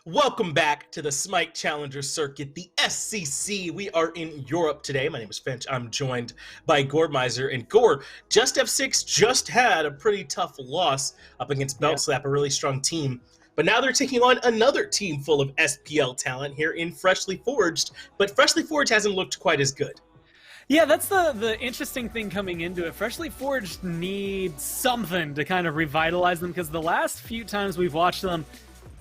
Welcome back to the Smite Challenger Circuit, the SCC. We are in Europe today. My name is Finch. I'm joined by Goremizer. And Gore, JustF6 just had a pretty tough loss up against Beltslap, a really strong team. But now they're taking on another team full of SPL talent here in Freshly Forged. But Freshly Forged hasn't looked quite as good. Yeah, that's the interesting thing coming into it. Freshly Forged needs something to kind of revitalize them, because the last few times we've watched them,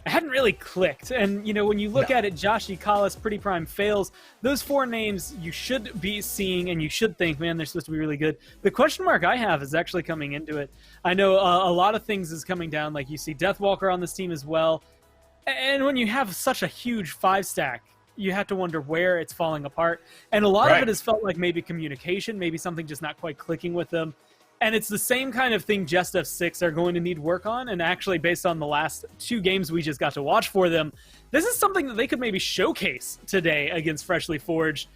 it hadn't really clicked. And, you know, when you look at it, Joshy, PrettyPriMe, Faeles, those four names you should be seeing and you should think, man, they're supposed to be really good. The question mark I have is actually coming into it. I know a lot of things is coming down, like you see Deathwalker on this team as well. And when you have such a huge 5-stack, you have to wonder where it's falling apart. And a lot of it has felt like maybe communication, maybe something just not quite clicking with them. And it's the same kind of thing JustF6 are going to need work on. And actually, based on the last 2 games we just got to watch for them, this is something that they could maybe showcase today against Freshly Forged.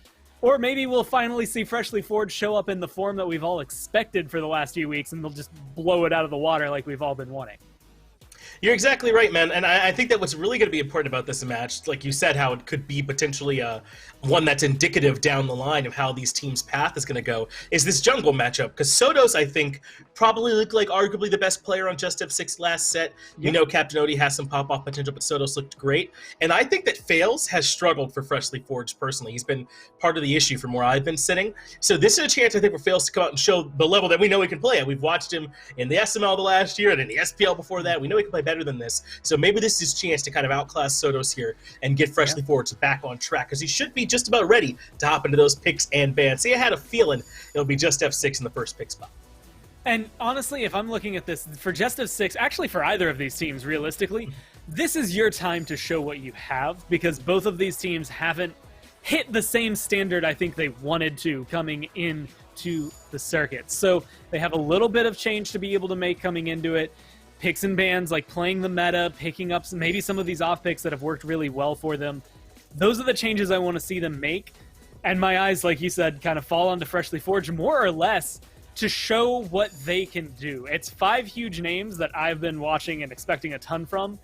Or maybe we'll finally see Freshly Forged show up in the form that we've all expected for the last few weeks, and they'll just blow it out of the water like we've all been wanting. You're exactly right, man, and I think that what's really going to be important about this match, like you said, how it could be potentially one that's indicative down the line of how these teams' path is going to go, is this jungle matchup. Because Sotos, I think, probably looked like arguably the best player on JustF6 last set. You know CaptainOti has some pop-off potential, but Sotos looked great. And I think that Faeles has struggled for Freshly Forged personally. He's been part of the issue from where I've been sitting. So this is a chance, I think, for Faeles to come out and show the level that we know he can play at. We've watched him in the SML the last year and in the SPL before that. We know he can play better than this. So maybe this is his chance to kind of outclass Sotos here and get Freshly Forged back on track, because he should be just about ready to hop into those picks and bans. See, I had a feeling it'll be JustF6 in the first pick spot. And honestly, if I'm looking at this, for JustF6, actually for either of these teams, realistically, this is your time to show what you have, because both of these teams haven't hit the same standard I think they wanted to coming into the circuit. So they have a little bit of change to be able to make coming into it. Picks and bans, like playing the meta, picking up maybe some of these off picks that have worked really well for them. Those are the changes I want to see them make. And my eyes, like you said, kind of fall onto Freshly Forged more or less to show what they can do. It's 5 huge names that I've been watching and expecting a ton from,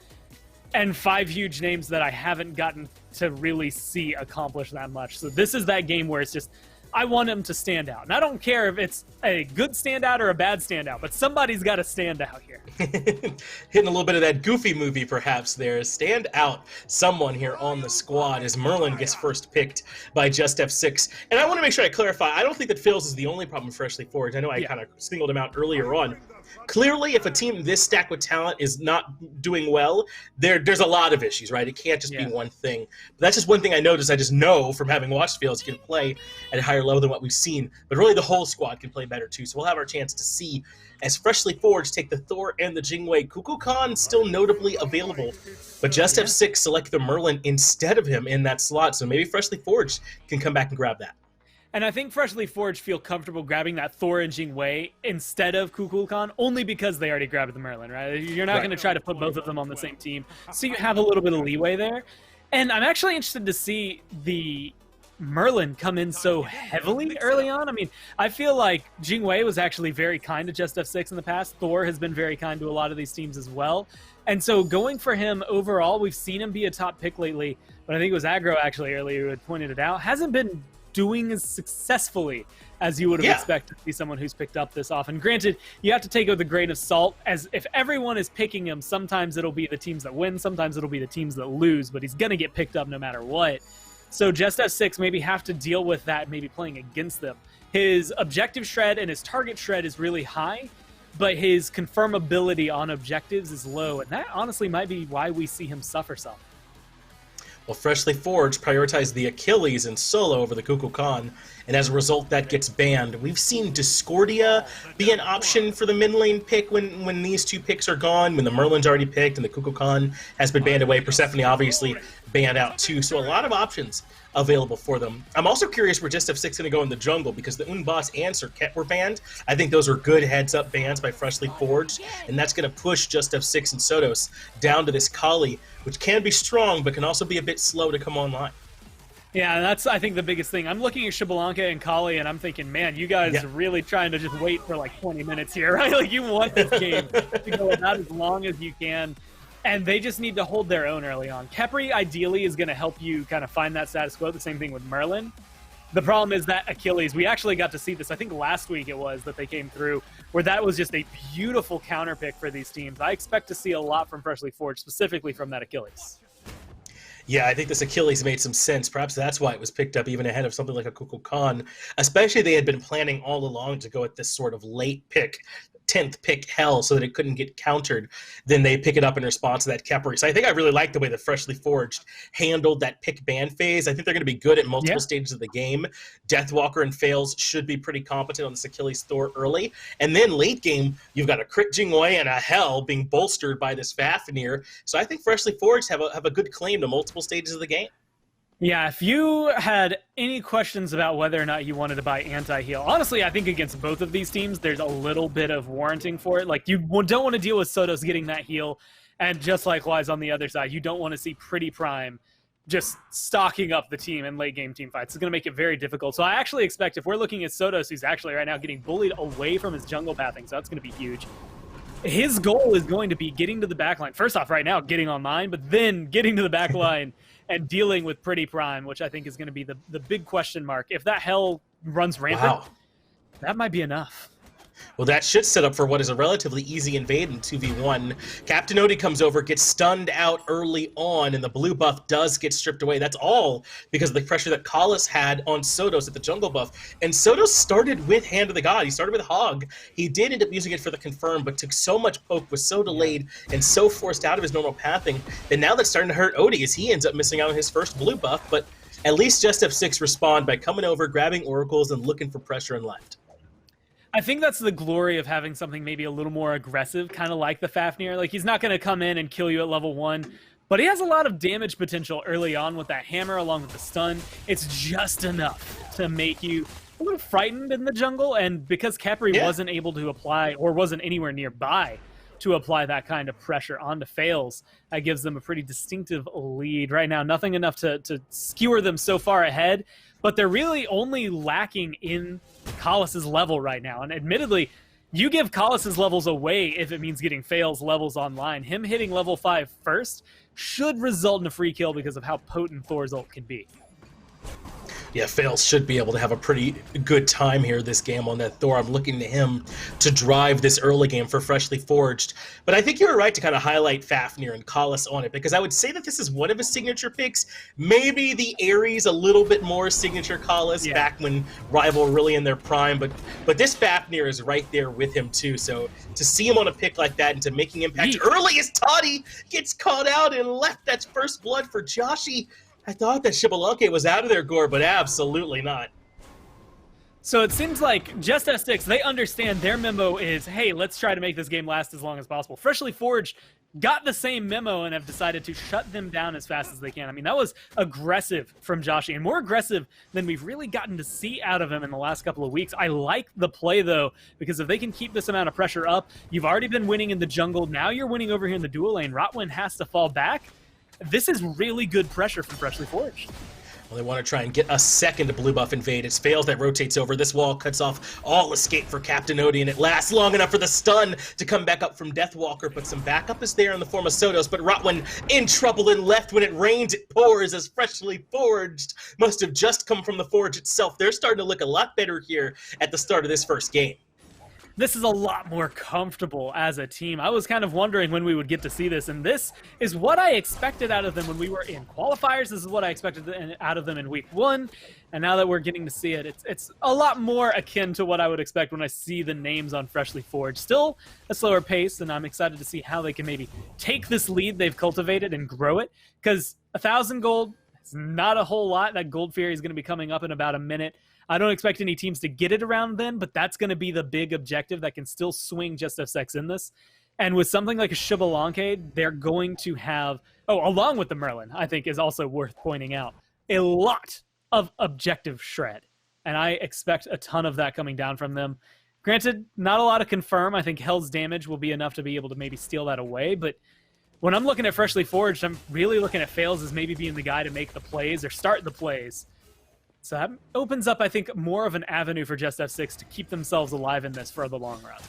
and 5 huge names that I haven't gotten to really see accomplish that much. So this is that game where it's just, I want them to stand out. And I don't care if it's a good standout or a bad standout, but somebody's got to stand out here. Hitting a little bit of that Goofy movie, perhaps, there. Stand out someone here on the squad as Merlin gets first picked by JustF6. And I want to make sure I clarify, I don't think that Faeles is the only problem Freshly Forged. I know I kind of singled him out earlier on. Clearly, if a team this stacked with talent is not doing well, there's a lot of issues, right? It can't just be one thing. But that's just one thing I noticed. I just know from having watched Faeles, he can play at a higher level than what we've seen. But really, the whole squad can play better, too. So we'll have our chance to see as Freshly Forged take the Thor and the Jing. Kukulkan still notably available, but JustF6 select the Merlin instead of him in that slot. So maybe Freshly Forged can come back and grab that. And I think Freshly Forged feel comfortable grabbing that Thor and Jing instead of Kukulkan, only because they already grabbed the Merlin, right? You're not going to try to put both of them on the same team, so you have a little bit of leeway there. And I'm actually interested to see the Merlin come in so heavily early on. I mean, I feel like Jing was actually very kind to JustF6 in the past. Thor has been very kind to a lot of these teams as well. And so going for him overall, we've seen him be a top pick lately, but I think it was Aggro actually earlier who had pointed it out, hasn't been doing as successfully as you would have expected to be someone who's picked up this often. Granted, you have to take it with a grain of salt, as if everyone is picking him, sometimes it'll be the teams that win, sometimes it'll be the teams that lose, but he's going to get picked up no matter what. So JustF6 maybe have to deal with that, maybe playing against them. His objective shred and his target shred is really high, but his confirmability on objectives is low, and that honestly might be why we see him suffer some. Well, Freshly Forged prioritized the Achilles in solo over the Kukulkan, and as a result, that gets banned. We've seen Discordia be an option for the mid lane pick when these 2 picks are gone, when the Merlin's already picked and the Kukulkan has been banned away. Persephone obviously banned out too, so a lot of options available for them. I'm also curious where JustF6 is going to go in the jungle, because the Unboss and Serket were banned. I think those were good heads-up bans by Freshly Forged, and that's going to push JustF6 and Sotos down to this Kali, which can be strong, but can also be a bit slow to come online. Yeah, that's, I think, the biggest thing. I'm looking at Xbalanque and Kali, and I'm thinking, man, you guys are really trying to just wait for like 20 minutes here, right? Like, you want this game to go about as long as you can. and they just need to hold their own early on. Khepri ideally is going to help you kind of find that status quo. The same thing with Merlin. The problem is that Achilles, we actually got to see this, I think last week it was, that they came through, where that was just a beautiful counter pick for these teams. I expect to see a lot from Freshly Forged, specifically from that Achilles. Yeah, I think this Achilles made some sense. Perhaps that's why it was picked up even ahead of something like a Kukulkan. Especially they had been planning all along to go at this sort of late pick, 10th pick hell, so that it couldn't get countered. Then they pick it up in response to that Khepri. So I think I really like the way the Freshly Forged handled that pick ban phase. I think they're going to be good at multiple stages of the game. Deathwalker and Faeles should be pretty competent on this Achilles Thor early. And then late game, you've got a crit Jing and a hell being bolstered by this Fafnir. So I think Freshly Forged have a good claim to multiple stages of the game. Yeah, if you had any questions about whether or not you wanted to buy anti-heal, honestly, I think against both of these teams, there's a little bit of warranting for it. Like, you don't want to deal with Sotos getting that heal, and just likewise on the other side, you don't want to see PrettyPriMe just stocking up the team in late-game team fights. It's going to make it very difficult. So I actually expect, if we're looking at Sotos, who's actually right now getting bullied away from his jungle pathing, so that's going to be huge. His goal is going to be getting to the backline. First off, right now, getting online, but then getting to the backline and dealing with PrettyPriMe, which I think is going to be the big question mark. If that hell runs rampant, that might be enough. Well, that should set up for what is a relatively easy invade in 2v1. CaptainOti comes over, gets stunned out early on, and the blue buff does get stripped away. That's all because of the pressure that Khepri had on Sotos at the jungle buff. And Sotos started with Hand of the God. He started with Hog. He did end up using it for the confirm, but took so much poke, was so delayed, and so forced out of his normal pathing, that now that's starting to hurt Oti as he ends up missing out on his first blue buff. But at least JustF6 respond by coming over, grabbing oracles, and looking for pressure and left. I think that's the glory of having something maybe a little more aggressive, kind of like the Fafnir. Like, he's not going to come in and kill you at level 1, but he has a lot of damage potential early on with that hammer along with the stun. It's just enough to make you a little frightened in the jungle, and because Khepri wasn't able to apply, or wasn't anywhere nearby to apply that kind of pressure onto Faeles, that gives them a pretty distinctive lead. Right now, nothing enough to skewer them so far ahead, but they're really only lacking in Khepri's level right now. And admittedly, you give Khepri's levels away if it means getting Faeles levels online. Him hitting level 5 first should result in a free kill because of how potent Thor's ult can be. Yeah, Faeles should be able to have a pretty good time here this game on that Thor. I'm looking to him to drive this early game for Freshly Forged. But I think you were right to kind of highlight Fafnir and Khepri on it, because I would say that this is one of his signature picks. Maybe the Ares a little bit more signature Khepri back when Rival were really in their prime, but this Fafnir is right there with him too. So to see him on a pick like that and to making impact early as Totti gets caught out and left, that's first blood for Joshy. I thought that Xbalanque was out of there, Gore, but absolutely not. So it seems like JustF6, they understand their memo is, hey, let's try to make this game last as long as possible. Freshly Forged got the same memo and have decided to shut them down as fast as they can. I mean, that was aggressive from Joshy, and more aggressive than we've really gotten to see out of him in the last couple of weeks. I like the play, though, because if they can keep this amount of pressure up, you've already been winning in the jungle. Now you're winning over here in the dual lane. Rottwen has to fall back. This is really good pressure from Freshly Forged. Well, they want to try and get a second blue buff invade. It's Faeles that rotates over. This wall cuts off all escape for CaptainOti, and it lasts long enough for the stun to come back up from Deathwalker, but some backup is there in the form of Sotos, but Rottwen in trouble and left. When it rains, it pours, as Freshly Forged must have just come from the forge itself. They're starting to look a lot better here at the start of this first game. This is a lot more comfortable as a team. I was kind of wondering when we would get to see this, and this is what I expected out of them when we were in qualifiers. This is what I expected out of them in week 1, and now that we're getting to see it, it's a lot more akin to what I would expect when I see the names on Freshly Forged. Still a slower pace, and I'm excited to see how they can maybe take this lead they've cultivated and grow it, because 1,000 gold is not a whole lot. That Gold Fury is going to be coming up in about a minute. I don't expect any teams to get it around then, but that's going to be the big objective that can still swing JustF6 in this. And with something like a Xbalanque, they're going to have, along with the Merlin, I think is also worth pointing out, a lot of objective shred. And I expect a ton of that coming down from them. Granted, not a lot of confirm. I think Hell's damage will be enough to be able to maybe steal that away, but when I'm looking at Freshly Forged, I'm really looking at Faeles as maybe being the guy to make the plays or start the plays. So that opens up, I think, more of an avenue for JustF6 to keep themselves alive in this for the long run.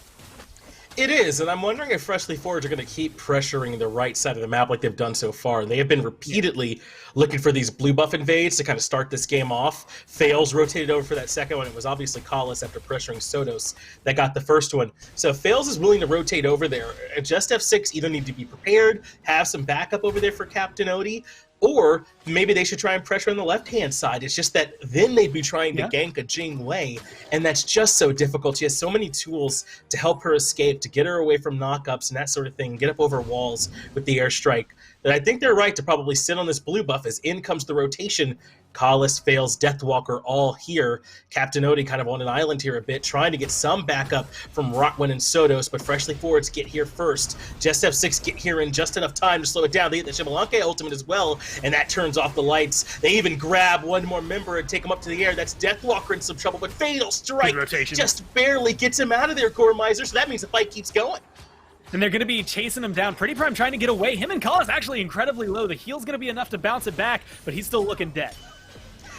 It is, and I'm wondering if Freshly Forged are going to keep pressuring the right side of the map like they've done so far. They have been repeatedly looking for these blue buff invades to kind of start this game off. Faeles rotated over for that second one. It was obviously Khepri after pressuring Sotos that got the first one. So if Faeles is willing to rotate over there, JustF6 either need to be prepared, have some backup over there for CaptainOti, or maybe they should try and pressure on the left-hand side. It's just that then they'd be trying to gank a Jing Wei, and that's just so difficult. She has so many tools to help her escape, to get her away from knockups and that sort of thing, get up over walls with the airstrike, that I think they're right to probably sit on this blue buff as in comes the rotation. Khepri, Faeles, Deathwalker all here. CaptainOti kind of on an island here a bit, trying to get some backup from Rottwen and Sotos, but Freshly Forged get here first. JustF6 get here in just enough time to slow it down. They get the Xbalanque ultimate as well, and that turns off the lights. They even grab one more member and take him up to the air. That's Deathwalker in some trouble, but Fatal Strike just barely gets him out of there, Core Miser, so that means the fight keeps going. And they're going to be chasing him down. PrettyPriMe trying to get away. Him and Khepri actually incredibly low. The heal's going to be enough to bounce it back, but he's still looking dead.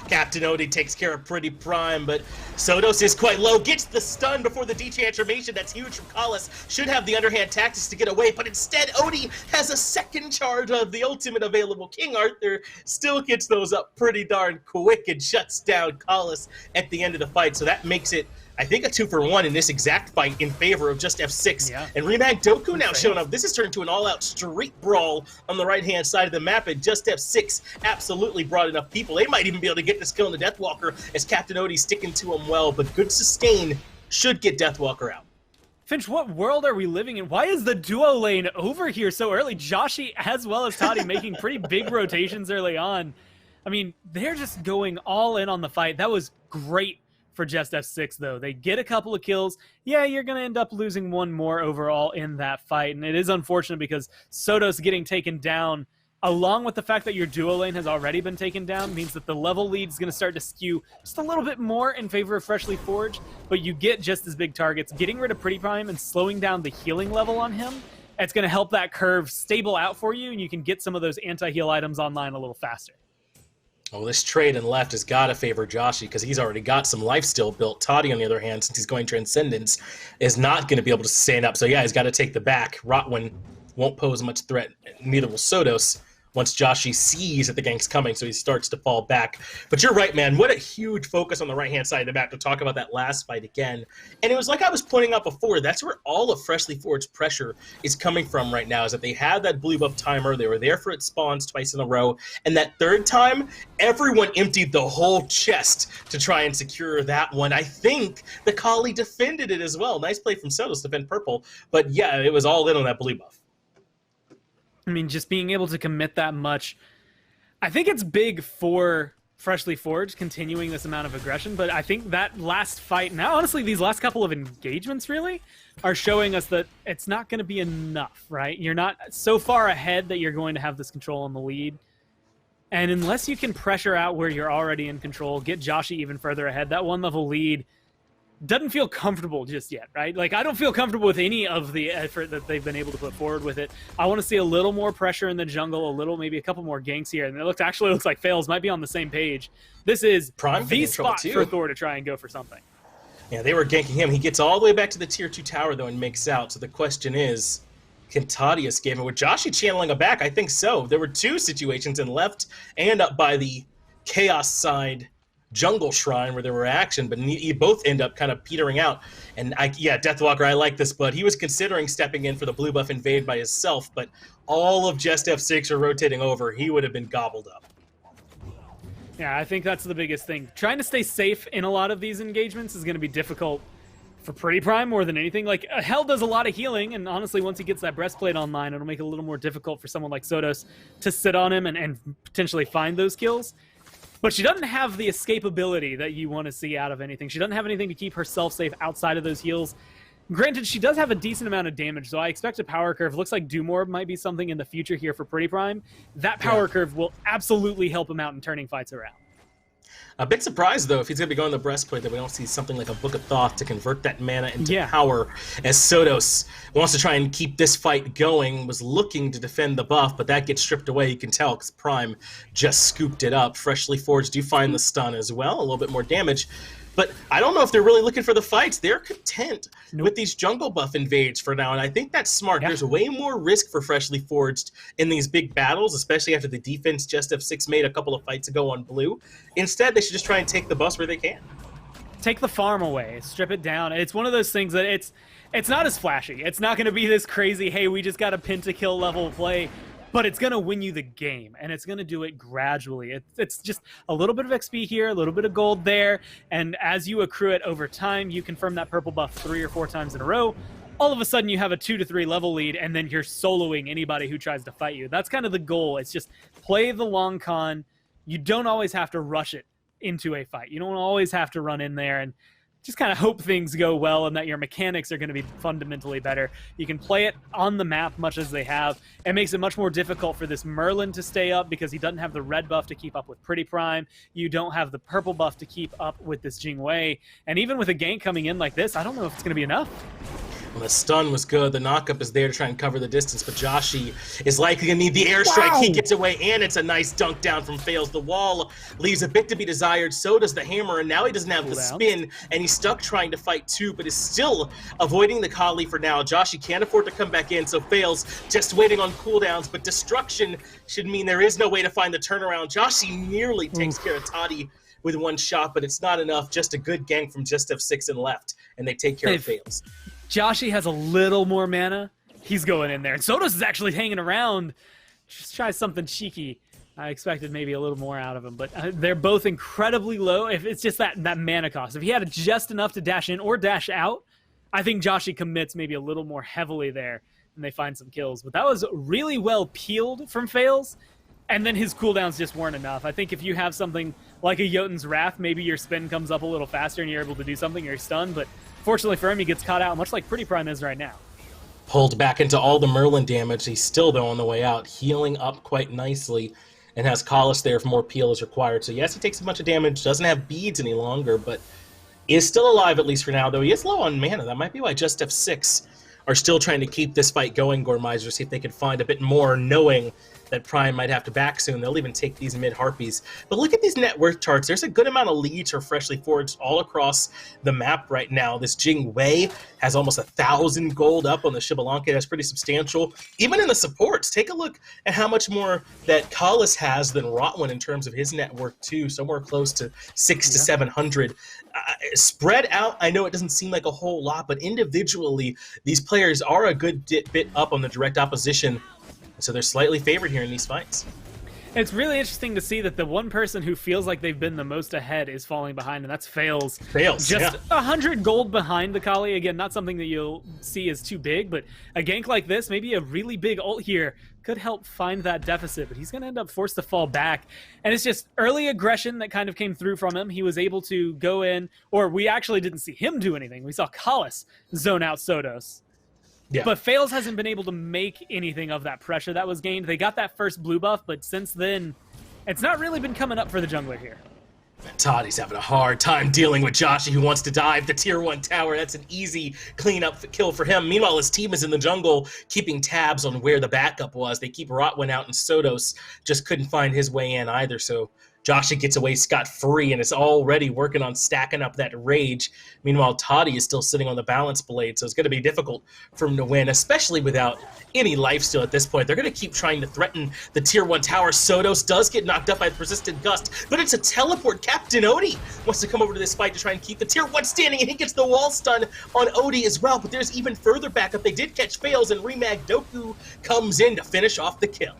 CaptainOti takes care of PrettyPriMe, but Sotos is quite low, gets the stun before the detransformation. That's huge from Khepri. Should have the underhand tactics to get away, but instead Oti has a second charge of the ultimate available. King Arthur still gets those up pretty darn quick and shuts down Khepri at the end of the fight, so that makes it, I think, a 2-for-1 in this exact fight in favor of JustF6. And RemagDoku now showing up. This has turned into an all-out street brawl on the right-hand side of the map, and JustF6 absolutely brought enough people. They might even be able to get this kill on the Deathwalker as CaptainOti sticking to him well, but good sustain should get Deathwalker out. Finch, what world are we living in? Why is the duo lane over here so early? Joshy as well as Totti making pretty big rotations early on. I mean, they're just going all in on the fight. That was great for JustF6, though. They get a couple of kills. Yeah, you're going to end up losing one more overall in that fight, and it is unfortunate because Sotos getting taken down, along with the fact that your duo lane has already been taken down, means that the level lead is going to start to skew just a little bit more in favor of Freshly Forged, but you get just as big targets. Getting rid of PrettyPriMe and slowing down the healing level on him, it's going to help that curve stable out for you, and you can get some of those anti-heal items online a little faster. Well, this trade and left has got to favor Joshy because he's already got some life still built. Totti, on the other hand, since he's going Transcendence, is not going to be able to stand up. So yeah, he's got to take the back. Rottwen won't pose much threat. Neither will Sotos once Joshy sees that the gank's coming, so he starts to fall back. But you're right, man. What a huge focus on the right-hand side of the map to talk about that last fight again. And it was like I was pointing out before, that's where all of Freshly Forged pressure is coming from right now, is that they had that blue buff timer, they were there for its spawns twice in a row, and that third time, everyone emptied the whole chest to try and secure that one. I think the Kali defended it as well. Nice play from Sotos to defend purple, but yeah, it was all in on that blue buff. I mean, just being able to commit that much, I think it's big for Freshly Forged continuing this amount of aggression, but I think that last fight, now honestly, these last couple of engagements really are showing us that it's not going to be enough, right? You're not so far ahead that you're going to have this control on the lead. And unless you can pressure out where you're already in control, get Joshy even further ahead, that one-level lead doesn't feel comfortable just yet, right? Like, I don't feel comfortable with any of the effort that they've been able to put forward with it. I want to see a little more pressure in the jungle, maybe a couple more ganks here. And it actually looks like Faeles might be on the same page. This is the spot for Thor to try and go for something. Yeah, they were ganking him. He gets all the way back to the tier 2 tower, though, and makes out. So the question is, can Totti escape? And with Joshy channeling a back, I think so. There were two situations in left and up by the Chaos side jungle shrine where there were action, but you both end up kind of petering out. And Deathwalker, I like this, but he was considering stepping in for the blue buff invade by himself, but all of JustF6 are rotating over. He would have been gobbled up. Yeah, I think that's the biggest thing. Trying to stay safe in a lot of these engagements is going to be difficult for PrettyPriMe more than anything. Like, Hell does a lot of healing, and honestly, once he gets that breastplate online, it'll make it a little more difficult for someone like Sotos to sit on him and potentially find those kills. But she doesn't have the escapability that you want to see out of anything. She doesn't have anything to keep herself safe outside of those heals. Granted, she does have a decent amount of damage, so I expect a power curve. Looks like Doomorb might be something in the future here for PrettyPriMe. That power curve will absolutely help him out in turning fights around. A bit surprised, though, if he's going to be going the breastplate, that we don't see something like a Book of Thoth to convert that mana into power, as Sotos wants to try and keep this fight going, was looking to defend the buff, but that gets stripped away, you can tell, because Prime just scooped it up. Freshly Forged do find the stun as well, a little bit more damage. But I don't know if they're really looking for the fights. They're content with these jungle buff invades for now, and I think that's smart. There's way more risk for Freshly Forged in these big battles, especially after the defense JustF6 made a couple of fights ago on blue. Instead, they should just try and take the buffs where they can. Take the farm away, strip it down. It's one of those things that it's not as flashy. It's not going to be this crazy, hey, we just got a pentakill level play, but it's going to win you the game, and it's going to do it gradually. It's just a little bit of XP here, a little bit of gold there, and as you accrue it over time, you confirm that purple buff 3 or 4 times in a row, all of a sudden you have a 2 to 3 level lead, and then you're soloing anybody who tries to fight you. That's kind of the goal. It's just play the long con. You don't always have to rush it into a fight. You don't always have to run in there and just kind of hope things go well and that your mechanics are going to be fundamentally better. You can play it on the map much as they have. It makes it much more difficult for this Merlin to stay up because he doesn't have the red buff to keep up with PrettyPriMe. You don't have the purple buff to keep up with this Jing. And even with a gank coming in like this, I don't know if it's going to be enough. Well, the stun was good. The knockup is there to try and cover the distance, but Joshy is likely going to need the airstrike. Wow. He gets away, and it's a nice dunk down from Faeles. The wall leaves a bit to be desired. So does the hammer, and now he doesn't have the spin, and he's stuck trying to fight too, but is still avoiding the Kali for now. Joshy can't afford to come back in, so Faeles just waiting on cooldowns, but destruction should mean there is no way to find the turnaround. Joshy nearly takes care of Totti with one shot, but it's not enough. Just a good gank from JustF6 and left, and they take care of Faeles. Joshy has a little more mana, he's going in there. And Sotos is actually hanging around. Just try something cheeky. I expected maybe a little more out of him, but they're both incredibly low. If it's just that mana cost. If he had just enough to dash in or dash out, I think Joshy commits maybe a little more heavily there and they find some kills. But that was really well peeled from Faeles, and then his cooldowns just weren't enough. I think if you have something like a Jotun's Wrath, maybe your spin comes up a little faster and you're able to do something, you're stunned, but fortunately for him, he gets caught out, much like PrettyPriMe is right now. Pulled back into all the Merlin damage. He's still, though, on the way out, healing up quite nicely, and has Khepri there if more peel is required. So yes, he takes a bunch of damage, doesn't have beads any longer, but is still alive, at least for now, though he is low on mana. That might be why JustF6 are still trying to keep this fight going, Gormizer, see if they can find a bit more, knowing that Prime might have to back soon. They'll even take these mid-harpies. But look at these net worth charts. There's a good amount of leads for Freshly Forged all across the map right now. This Jing has almost 1,000 gold up on the Xbalanque. That's pretty substantial. Even in the supports, take a look at how much more that Khepri has than Rottwen in terms of his net worth too, somewhere close to 600 to 700. Spread out, I know it doesn't seem like a whole lot, but individually, these players are a good bit up on the direct opposition. So they're slightly favored here in these fights. It's really interesting to see that the one person who feels like they've been the most ahead is falling behind, and that's Faeles. Just 100 gold behind the Kali. Again, not something that you'll see as too big, but a gank like this, maybe a really big ult here, could help find that deficit, but he's going to end up forced to fall back. And it's just early aggression that kind of came through from him. He was able to go in, or we actually didn't see him do anything. We saw Khepri zone out Sotos. Yeah. But Faeles hasn't been able to make anything of that pressure that was gained. They got that first blue buff, but since then, it's not really been coming up for the jungler here. Totti's having a hard time dealing with Joshy, who wants to dive the tier 1 tower. That's an easy cleanup kill for him. Meanwhile, his team is in the jungle keeping tabs on where the backup was. They keep Rottwen out, and Sotos just couldn't find his way in either, so Joshy gets away scot-free and is already working on stacking up that rage. Meanwhile, Totti is still sitting on the balance blade, so it's going to be difficult for him to win, especially without any lifesteal at this point. They're going to keep trying to threaten the tier 1 tower. Sotos does get knocked up by the persistent gust, but it's a teleport. CaptainOti wants to come over to this fight to try and keep the tier 1 standing, and he gets the wall stun on Oti as well, but there's even further backup. They did catch Faeles, and RemagDoku comes in to finish off the kill.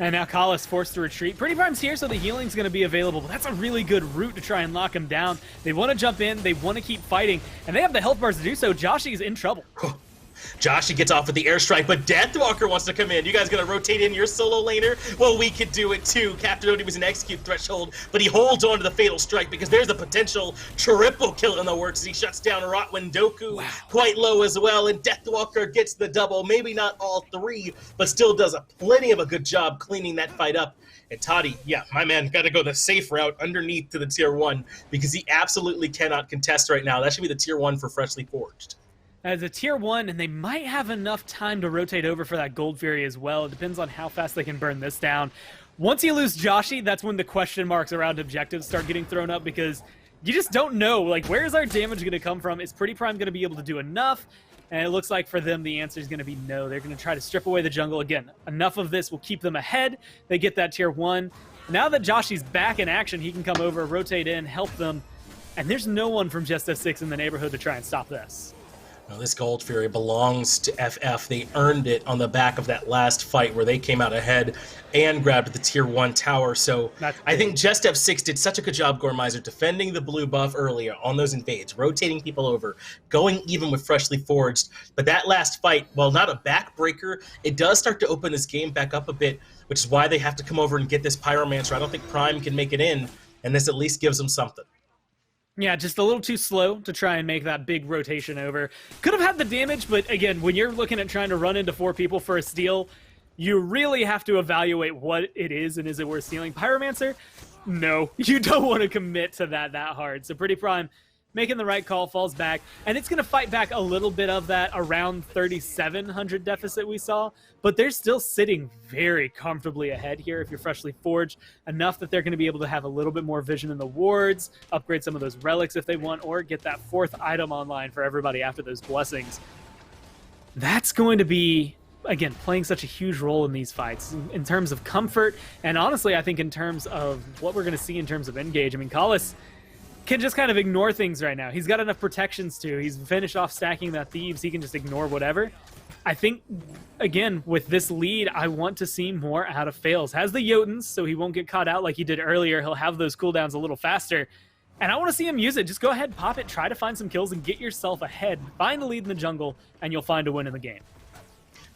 And now Khepri forced to retreat. PrettyPrime's here, so the healing's going to be available, but that's a really good route to try and lock him down. They want to jump in, they want to keep fighting, and they have the health bars to do so. Joshy's in trouble. Joshy gets off with the airstrike, but Deathwalker wants to come in. You guys gonna rotate in your solo laner? Well, we could do it too. CaptainOti was an execute threshold, but he holds on to the fatal strike because there's a potential triple kill in the works as he shuts down RemagDoku. Quite low as well, and Deathwalker gets the double. Maybe not all 3, but still does plenty of a good job cleaning that fight up. And Totti, yeah, my man, got to go the safe route underneath to the tier 1 because he absolutely cannot contest right now. That should be the tier 1 for Freshly Forged. As a tier 1, and they might have enough time to rotate over for that Gold Fury as well. It depends on how fast they can burn this down. Once you lose Joshy, that's when the question marks around objectives start getting thrown up because you just don't know, like, where is our damage going to come from? Is PrettyPriMe going to be able to do enough? And it looks like for them, the answer is going to be no. They're going to try to strip away the jungle. Again, enough of this will keep them ahead. They get that tier 1. Now that Joshy's back in action, he can come over, rotate in, help them. And there's no one from JustF6 in the neighborhood to try and stop this. Well, this Gold Fury belongs to FF. They earned it on the back of that last fight where they came out ahead and grabbed the tier 1 tower. So I think JustF6 did such a good job, Gormizer, defending the blue buff earlier on those invades, rotating people over, going even with Freshly Forged. But that last fight, while not a backbreaker, it does start to open this game back up a bit, which is why they have to come over and get this Pyromancer. I don't think Prime can make it in, and this at least gives them something. Yeah, just a little too slow to try and make that big rotation over. Could have had the damage, but again, when you're looking at trying to run into 4 people for a steal, you really have to evaluate what it is and is it worth stealing. Pyromancer? No, you don't want to commit to that hard. So PrettyPriMe making the right call, falls back, and it's going to fight back a little bit of that around 3,700 deficit we saw, but they're still sitting very comfortably ahead here if you're Freshly Forged, enough that they're going to be able to have a little bit more vision in the wards, upgrade some of those relics if they want, or get that 4th item online for everybody after those blessings. That's going to be, again, playing such a huge role in these fights in terms of comfort, and honestly, I think in terms of what we're going to see in terms of engage. I mean, Khepri can just kind of ignore things right now. He's got enough protections too. He's finished off stacking that Thieves. He can just ignore whatever. I think, again, with this lead, I want to see more out of Faeles. Has the Jotuns, so he won't get caught out like he did earlier. He'll have those cooldowns a little faster. And I want to see him use it. Just go ahead, pop it, try to find some kills, and get yourself ahead. Find the lead in the jungle, and you'll find a win in the game.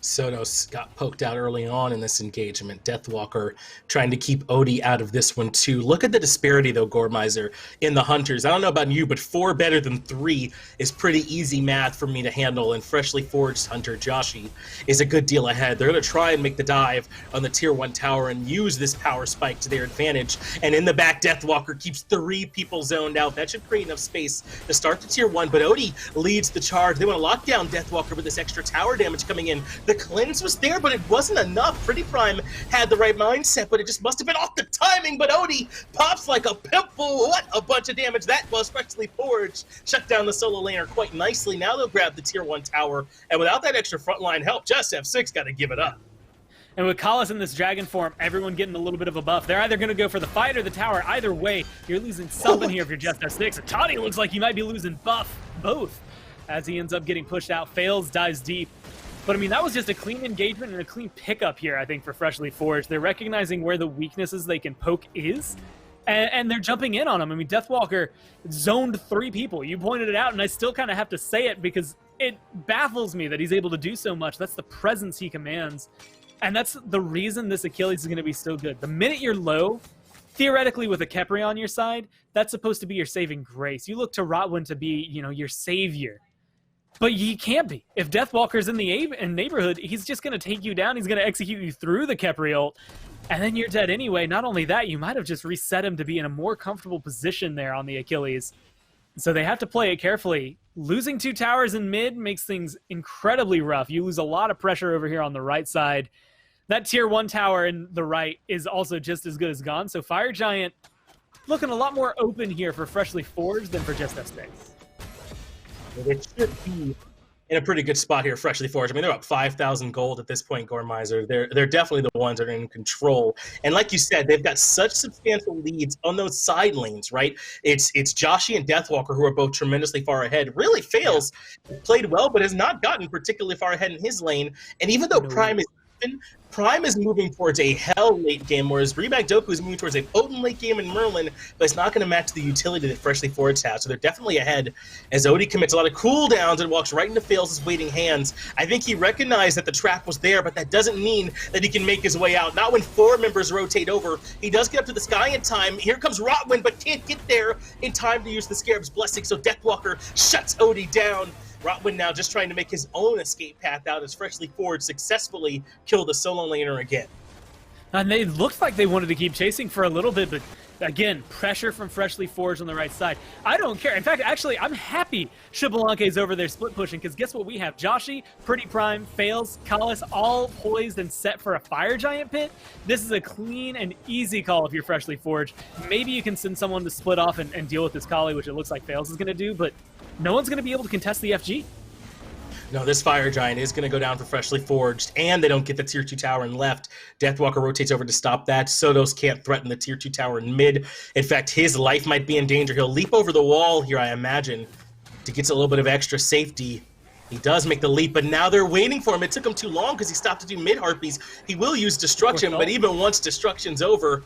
Sotos got poked out early on in this engagement. Deathwalker trying to keep Oti out of this one too. Look at the disparity though, Gormizer, in the Hunters. I don't know about you, but 4 better than 3 is pretty easy math for me to handle, and Freshly Forged Hunter Joshy is a good deal ahead. They're going to try and make the dive on the tier 1 tower and use this power spike to their advantage, and in the back, Deathwalker keeps 3 people zoned out. That should create enough space to start the tier 1, but Oti leads the charge. They want to lock down Deathwalker with this extra tower damage coming in. The cleanse was there, but it wasn't enough. PrettyPriMe had the right mindset, but it just must have been off the timing. But Oti pops like a pimple. What a bunch of damage that was. Freshly Forged shut down the solo laner quite nicely. Now they'll grab the tier 1 tower, and without that extra frontline help, JustF6 got to give it up. And with Khepri in this dragon form, everyone getting a little bit of a buff. They're either going to go for the fight or the tower. Either way, you're losing something here if you're JustF6. And Totti looks like he might be losing buff both as he ends up getting pushed out. Faeles dives deep. But, I mean, that was just a clean engagement and a clean pickup here, I think, for Freshly Forged. They're recognizing where the weaknesses they can poke is, and they're jumping in on them. I mean, Deathwalker zoned 3 people. You pointed it out, and I still kind of have to say it because it baffles me that he's able to do so much. That's the presence he commands, and that's the reason this Achilles is going to be so good. The minute you're low, theoretically with a Khepri on your side, that's supposed to be your saving grace. You look to Rottwen to be, you know, your savior. But he can't be. If Deathwalker's in the neighborhood, he's just going to take you down. He's going to execute you through the Khepri ult, and then you're dead anyway. Not only that, you might have just reset him to be in a more comfortable position there on the Achilles. So they have to play it carefully. Losing 2 towers in mid makes things incredibly rough. You lose a lot of pressure over here on the right side. That tier 1 tower in the right is also just as good as gone. So Fire Giant looking a lot more open here for Freshly Forged than for JustF6. It should be in a pretty good spot here, Freshly Forged. I mean, they're up 5,000 gold at this point, Gormizer. They're definitely the ones that are in control. And like you said, they've got such substantial leads on those side lanes, right? It's Joshy and Deathwalker who are both tremendously far ahead. Really, Faeles played well, but has not gotten particularly far ahead in his lane. And even though Prime is even, Prime is moving towards a hell late game, whereas RemagDoku is moving towards a potent late game in Merlin, but it's not going to match the utility that Freshly Forged has. So they're definitely ahead as Oti commits a lot of cooldowns and walks right into Faeles' waiting hands. I think he recognized that the trap was there, but that doesn't mean that he can make his way out. Not when 4 members rotate over. He does get up to the sky in time. Here comes Rottwen, but can't get there in time to use the Scarab's Blessing, so Deathwalker shuts Oti down. Rottwen now just trying to make his own escape path out as Freshly Forged successfully kill the solo laner again. And they looked like they wanted to keep chasing for a little bit, but again, pressure from Freshly Forged on the right side. I don't care. In fact, actually, I'm happy Xbalanque is over there split pushing, because guess what we have? Joshy, PrettyPriMe, Faeles, Khepri, all poised and set for a Fire Giant pit. This is a clean and easy call if you're Freshly Forged. Maybe you can send someone to split off and deal with this Kali, which it looks like Faeles is going to do, but no one's going to be able to contest the FG. No, this Fire Giant is going to go down for Freshly Forged, and they don't get the Tier 2 tower in left. Deathwalker rotates over to stop that. Sotos can't threaten the Tier 2 tower in mid. In fact, his life might be in danger. He'll leap over the wall here, I imagine, to get a little bit of extra safety. He does make the leap, but now they're waiting for him. It took him too long because he stopped to do mid-harpies. He will use Destruction, but even once Destruction's over,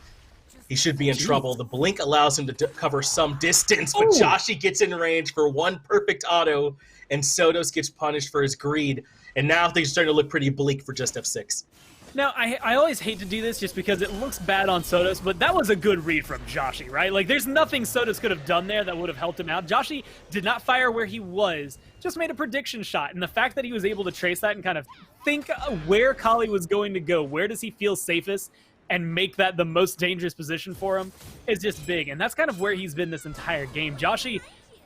he should be in trouble. The blink allows him to cover some distance, but Joshy gets in range for one perfect auto, and Sotos gets punished for his greed. And now things are starting to look pretty bleak for JustF6. Now, I always hate to do this just because it looks bad on Sotos, but that was a good read from Joshy, right? Like, there's nothing Sotos could have done there that would have helped him out. Joshy did not fire where he was, just made a prediction shot. And the fact that he was able to trace that and kind of think where Kali was going to go, where does he feel safest, and make that the most dangerous position for him is just big. And that's kind of where he's been this entire game. Joshy,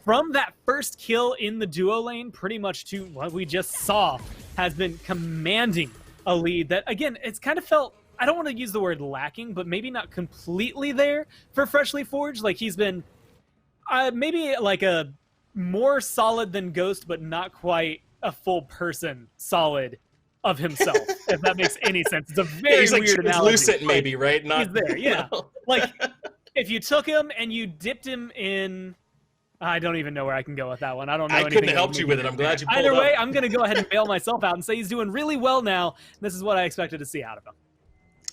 from that first kill in the duo lane, pretty much to what we just saw, has been commanding a lead that, again, it's kind of felt, I don't want to use the word lacking, but maybe not completely there for Freshly Forged. Like, he's been maybe like a more solid than Ghost, but not quite a full person solid of himself, if that makes any sense. It's a very weird analogy. Translucent, maybe, right? Not, he's there, yeah. Like, if you took him and you dipped him in... I don't even know where I can go with that one. I don't know anything. I couldn't have helped you with it. I'm glad you pulled Either way, up. I'm going to go ahead and bail myself out and say he's doing really well now. This is what I expected to see out of him.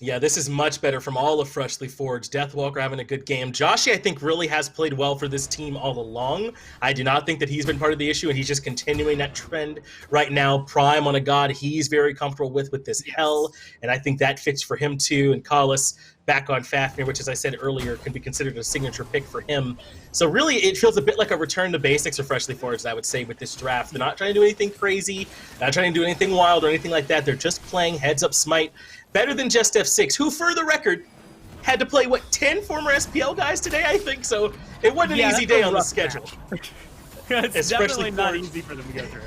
Yeah, this is much better from all of Freshly Forged. Deathwalker having a good game. Joshy, I think, really has played well for this team all along. I do not think that he's been part of the issue, and he's just continuing that trend right now. Prime on a god he's very comfortable with this hell, and I think that fits for him too. And Khepri back on Fafnir, which, as I said earlier, can be considered a signature pick for him. So really, it feels a bit like a return to basics for Freshly Forged, I would say, with this draft. They're not trying to do anything crazy, not trying to do anything wild or anything like that. They're just playing heads-up smite. Better than JustF6, who, for the record, had to play, 10 former SPL guys today, I think? So it wasn't an easy day on the schedule. It's definitely not easy for them to go through.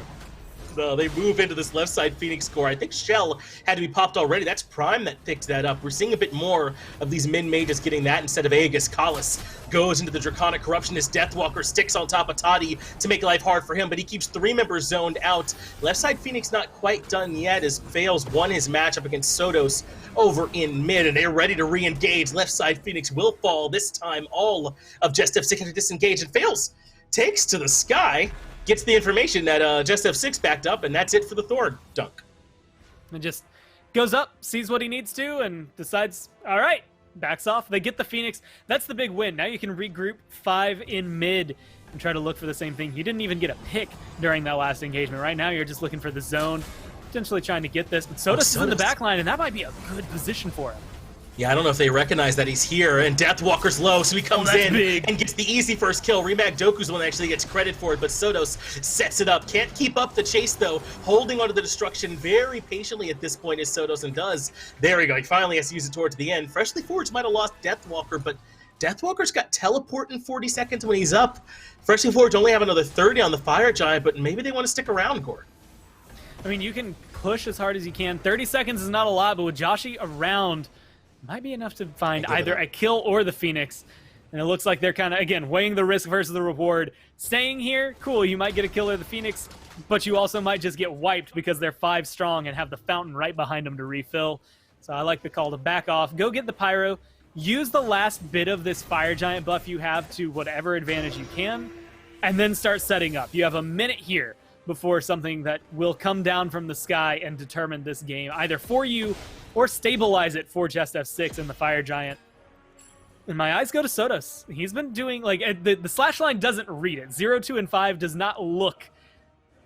So they move into this left side Phoenix core. I think Shell had to be popped already. That's Prime that picked that up. We're seeing a bit more of these mid-mages getting that instead of Aegis. Khepri goes into the Draconic Corruption. This Deathwalker sticks on top of Totti to make life hard for him, but he keeps 3 members zoned out. Left side Phoenix not quite done yet as Faeles won his matchup against Sotos over in mid, and they're ready to re-engage. Left side Phoenix will fall. This time all of JustF6 had to disengage, and Faeles takes to the sky. Gets the information that JustF6 backed up, and that's it for the Thor dunk. And just goes up, sees what he needs to, and decides, all right, backs off. They get the Phoenix. That's the big win. Now you can regroup 5 in mid and try to look for the same thing. You didn't even get a pick during that last engagement. Right now you're just looking for the zone, potentially trying to get this. But Sotos is in the back line, and that might be a good position for him. Yeah, I don't know if they recognize that he's here, and Deathwalker's low, so he comes in and gets the easy first kill. RemagDoku's the one that actually gets credit for it, but Sotos sets it up. Can't keep up the chase, though. Holding onto the destruction very patiently at this point is Sotos, and does. There we go. He finally has to use it towards the end. Freshly Forged might have lost Deathwalker, but Deathwalker's got teleport in 40 seconds when he's up. Freshly Forged only have another 30 on the Fire Giant, but maybe they want to stick around, Gore. I mean, you can push as hard as you can. 30 seconds is not a lot, but with Joshy around, might be enough to find either a kill or the Phoenix. And it looks like they're kind of, again, weighing the risk versus the reward. Staying here, cool, you might get a kill or the Phoenix, but you also might just get wiped because they're 5 strong and have the fountain right behind them to refill. So I like the call to back off. Go get the Pyro. Use the last bit of this Fire Giant buff you have to whatever advantage you can, and then start setting up. You have a minute here before something that will come down from the sky and determine this game, either for you or stabilize it for JustF6 and the Fire Giant. And my eyes go to Sotos. He's been doing, like, the slash line doesn't read it. 0, 2, and 5 does not look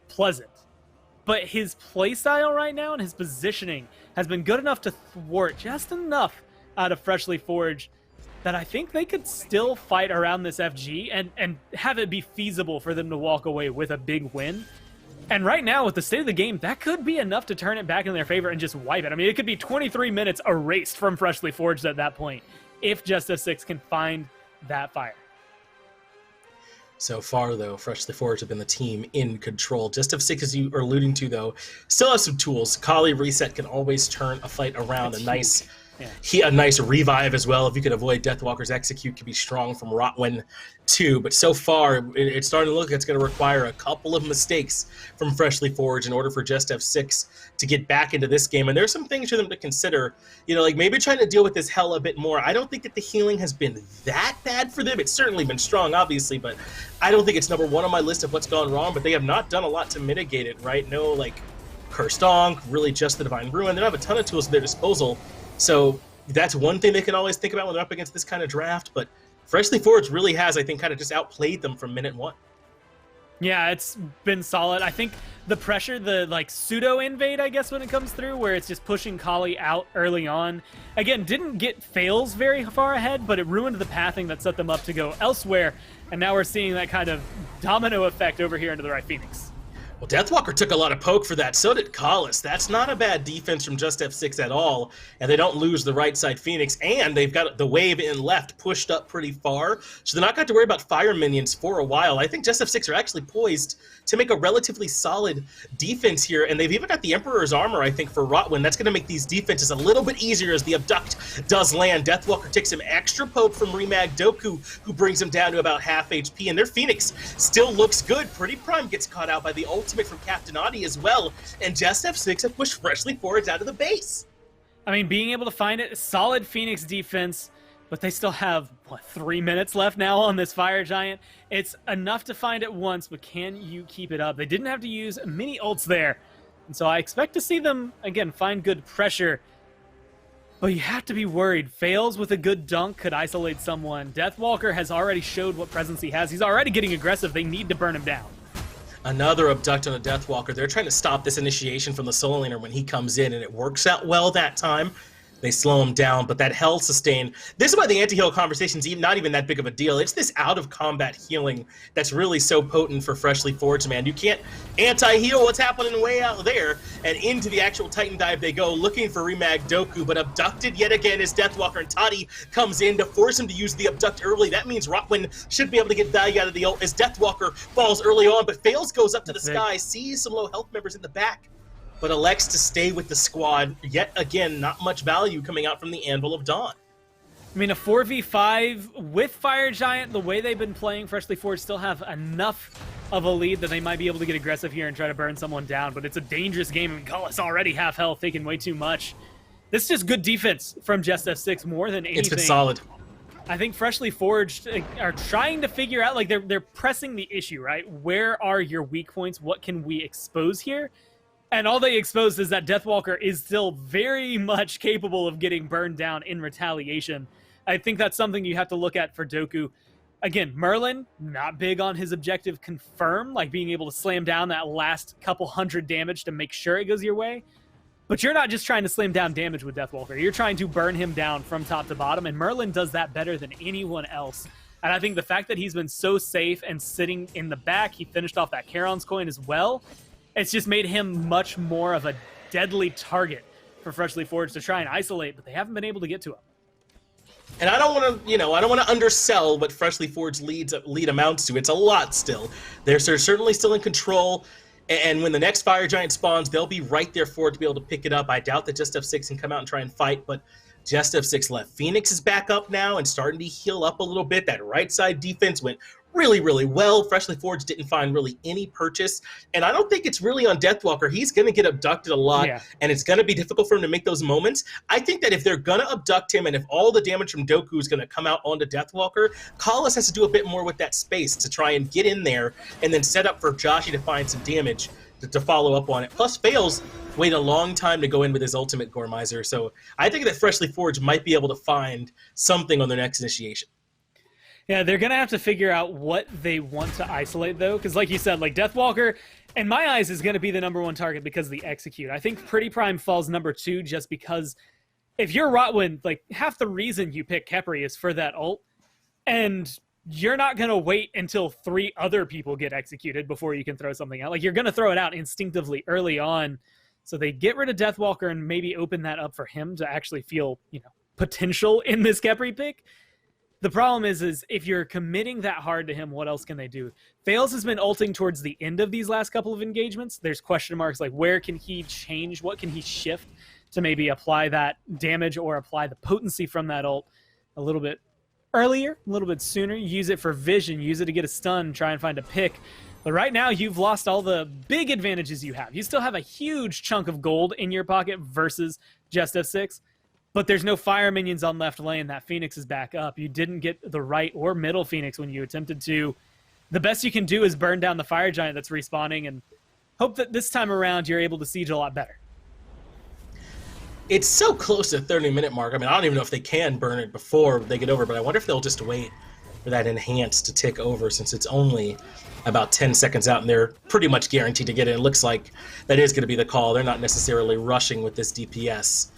pleasant. But his playstyle right now and his positioning has been good enough to thwart just enough out of Freshly Forged that I think they could still fight around this FG and have it be feasible for them to walk away with a big win. And right now, with the state of the game, that could be enough to turn it back in their favor and just wipe it. I mean, it could be 23 minutes erased from Freshly Forged at that point if JustF6 can find that fire. So far, though, Freshly Forged have been the team in control. JustF6, as you are alluding to, though, still has some tools. Kali Reset can always turn a fight around. That's a nice... huge. A nice revive as well. If you could avoid Deathwalker's execute, could be strong from Rottwen too. But so far, it's starting to look like it's going to require a couple of mistakes from Freshly Forged in order for JustF6 to get back into this game. And there's some things for them to consider. Like maybe trying to deal with this hell a bit more. I don't think that the healing has been that bad for them. It's certainly been strong, obviously, but I don't think it's number one on my list of what's gone wrong. But they have not done a lot to mitigate it, right? No, Cursed Ankh, really just the Divine Ruin. They don't have a ton of tools at their disposal. So that's one thing they can always think about when they're up against this kind of draft, but Freshly Forged really has, I think, kind of just outplayed them from minute one. Yeah, it's been solid. I think the pressure, the pseudo invade, I guess, when it comes through, where it's just pushing Kali out early on, again, didn't get Faeles very far ahead, but it ruined the pathing that set them up to go elsewhere, and now we're seeing that kind of domino effect over here into the right Phoenix. Well, Deathwalker took a lot of poke for that. So did Khepri. That's not a bad defense from JustF6 at all. And they don't lose the right side Phoenix. And they've got the wave in left pushed up pretty far. So they're not going to worry about fire minions for a while. I think JustF6 are actually poised to make a relatively solid defense here. And they've even got the Emperor's Armor, I think, for Rottwen. That's going to make these defenses a little bit easier as the Abduct does land. Deathwalker takes some extra poke from RemagDoku, who brings him down to about half HP. And their Phoenix still looks good. PrettyPriMe gets caught out by the ultimate from CaptainOti as well, and JustF6 have pushed Freshly Forged out of the base. I mean, being able to find it, solid Phoenix defense, but they still have, 3 minutes left now on this Fire Giant. It's enough to find it once, but can you keep it up? They didn't have to use many ults there, and so I expect to see them, again, find good pressure. But you have to be worried. Faeles with a good dunk could isolate someone. Deathwalker has already showed what presence he has. He's already getting aggressive. They need to burn him down. Another Abduct on a Deathwalker. They're trying to stop this initiation from the solo laner when he comes in, and it works out well that time. They slow him down, but that hell sustain. This is why the anti-heal conversation's not even that big of a deal. It's this out-of-combat healing that's really so potent for Freshly Forged, man. You can't anti-heal what's happening way out there, and into the actual Titan dive they go, looking for RemagDoku, but abducted yet again as Deathwalker, and Totti comes in to force him to use the Abduct early. That means Rottwen should be able to get value out of the ult as Deathwalker falls early on, but Faeles goes up to the sky, sees some low health members in the back, but elects to stay with the squad. Yet again, not much value coming out from the Anvil of Dawn. I mean, a 4v5 with Fire Giant, the way they've been playing, Freshly Forged still have enough of a lead that they might be able to get aggressive here and try to burn someone down, but it's a dangerous game. I mean, Khepri already half health, taking way too much. This is just good defense from JustF6 more than anything. It's been solid. I think Freshly Forged are trying to figure out, they're pressing the issue, right? Where are your weak points? What can we expose here? And all they exposed is that Deathwalker is still very much capable of getting burned down in retaliation. I think that's something you have to look at for Doku. Again, Merlin, not big on his objective confirm, being able to slam down that last couple hundred damage to make sure it goes your way. But you're not just trying to slam down damage with Deathwalker. You're trying to burn him down from top to bottom, and Merlin does that better than anyone else. And I think the fact that he's been so safe and sitting in the back, he finished off that Charon's coin as well, it's just made him much more of a deadly target for Freshly Forged to try and isolate, but they haven't been able to get to him. And I don't want to, I don't want to undersell what Freshly Forged lead amounts to. It's a lot still. They're certainly still in control, and when the next Fire Giant spawns, they'll be right there for it to be able to pick it up. I doubt that JustF6 can come out and try and fight, but JustF6 left. Phoenix is back up now and starting to heal up a little bit. That right side defense went really, really well. Freshly Forged didn't find really any purchase, and I don't think it's really on Deathwalker. He's going to get abducted a lot, and it's going to be difficult for him to make those moments. I think that if they're going to abduct him, and if all the damage from Doku is going to come out onto Deathwalker, Khepri has to do a bit more with that space to try and get in there and then set up for Joshy to find some damage to follow up on it. Plus, Faeles wait a long time to go in with his ultimate Gormizer, so I think that Freshly Forged might be able to find something on their next initiation. Yeah, they're going to have to figure out what they want to isolate, though, because like you said, Deathwalker, in my eyes, is going to be the #1 target because of the execute. I think PrettyPriMe falls #2 just because if you're Rottwen, half the reason you pick Khepri is for that ult, and you're not going to wait until 3 other people get executed before you can throw something out. Like, you're going to throw it out instinctively early on. So they get rid of Deathwalker and maybe open that up for him to actually feel, potential in this Khepri pick. The problem is if you're committing that hard to him, what else can they do? Faeles has been ulting towards the end of these last couple of engagements. There's question marks like, where can he change? What can he shift to maybe apply that damage or apply the potency from that ult a little bit earlier, a little bit sooner? Use it for vision, use it to get a stun, try and find a pick. But right now, you've lost all the big advantages you have. You still have a huge chunk of gold in your pocket versus JustF6, but there's no fire minions on left lane. That Phoenix is back up. You didn't get the right or middle Phoenix when you attempted to. The best you can do is burn down the fire giant that's respawning and hope that this time around you're able to siege a lot better. It's so close to the 30-minute mark. I mean, I don't even know if they can burn it before they get over, but I wonder if they'll just wait for that enhance to tick over, since it's only about 10 seconds out and they're pretty much guaranteed to get it. It looks like that is going to be the call. They're not necessarily rushing with this DPS.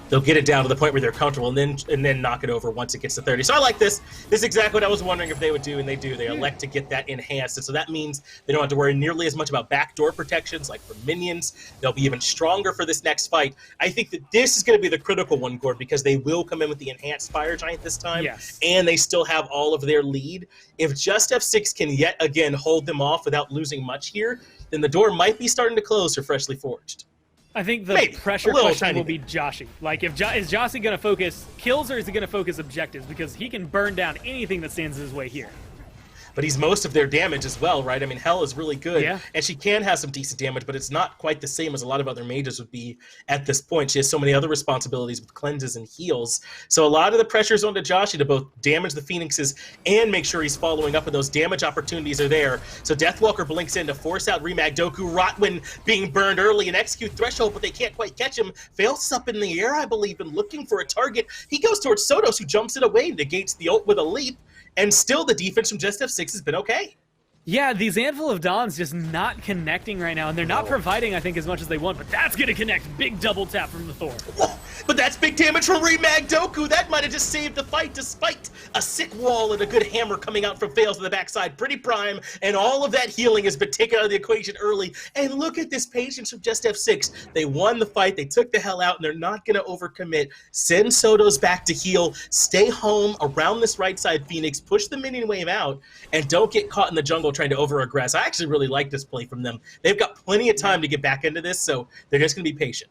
They'll get it down to the point where they're comfortable and then knock it over once it gets to 30. So I like this. This is exactly what I was wondering if they would do, and they do. They elect to get that enhanced, and so that means they don't have to worry nearly as much about backdoor protections like for minions. They'll be even stronger for this next fight. I think that this is going to be the critical one, Gord, because they will come in with the enhanced fire giant this time, yes, and they still have all of their lead. If JustF6 can yet again hold them off without losing much here, then the door might be starting to close for Freshly Forged. I think the pressure question will be Joshy. Like, is Joshy going to focus kills or is he going to focus objectives? Because he can burn down anything that stands in his way here. But he's most of their damage as well, right? I mean, Hell is really good, yeah, and she can have some decent damage, but it's not quite the same as a lot of other mages would be at this point. She has so many other responsibilities with cleanses and heals. So a lot of the pressure is onto Joshy to both damage the Phoenixes and make sure he's following up, and those damage opportunities are there. So Deathwalker blinks in to force out RemagDoku. Rottwen being burned early and execute Threshold, but they can't quite catch him. Faeles is up in the air, I believe, and looking for a target. He goes towards Sotos, who jumps it away, negates the ult with a leap. And still, the defense from JustF6 has been okay. Yeah, these Anvil of Dawn's just not connecting right now, and they're not providing, I think, as much as they want, but that's going to connect. Big double tap from the Thor. Whoa, but that's big damage from RemagDoku. That might have just saved the fight, despite a sick wall and a good hammer coming out from Faeles to the backside. PrettyPriMe, and all of that healing has been taken out of the equation early. And look at this patience from JustF6. They won the fight, they took the hell out, and they're not going to overcommit. Send Sotos back to heal, stay home around this right side Phoenix, push the minion wave out, and don't get caught in the jungle trying to over-aggress. I actually really like this play from them. They've got plenty of time to get back into this, so they're just going to be patient.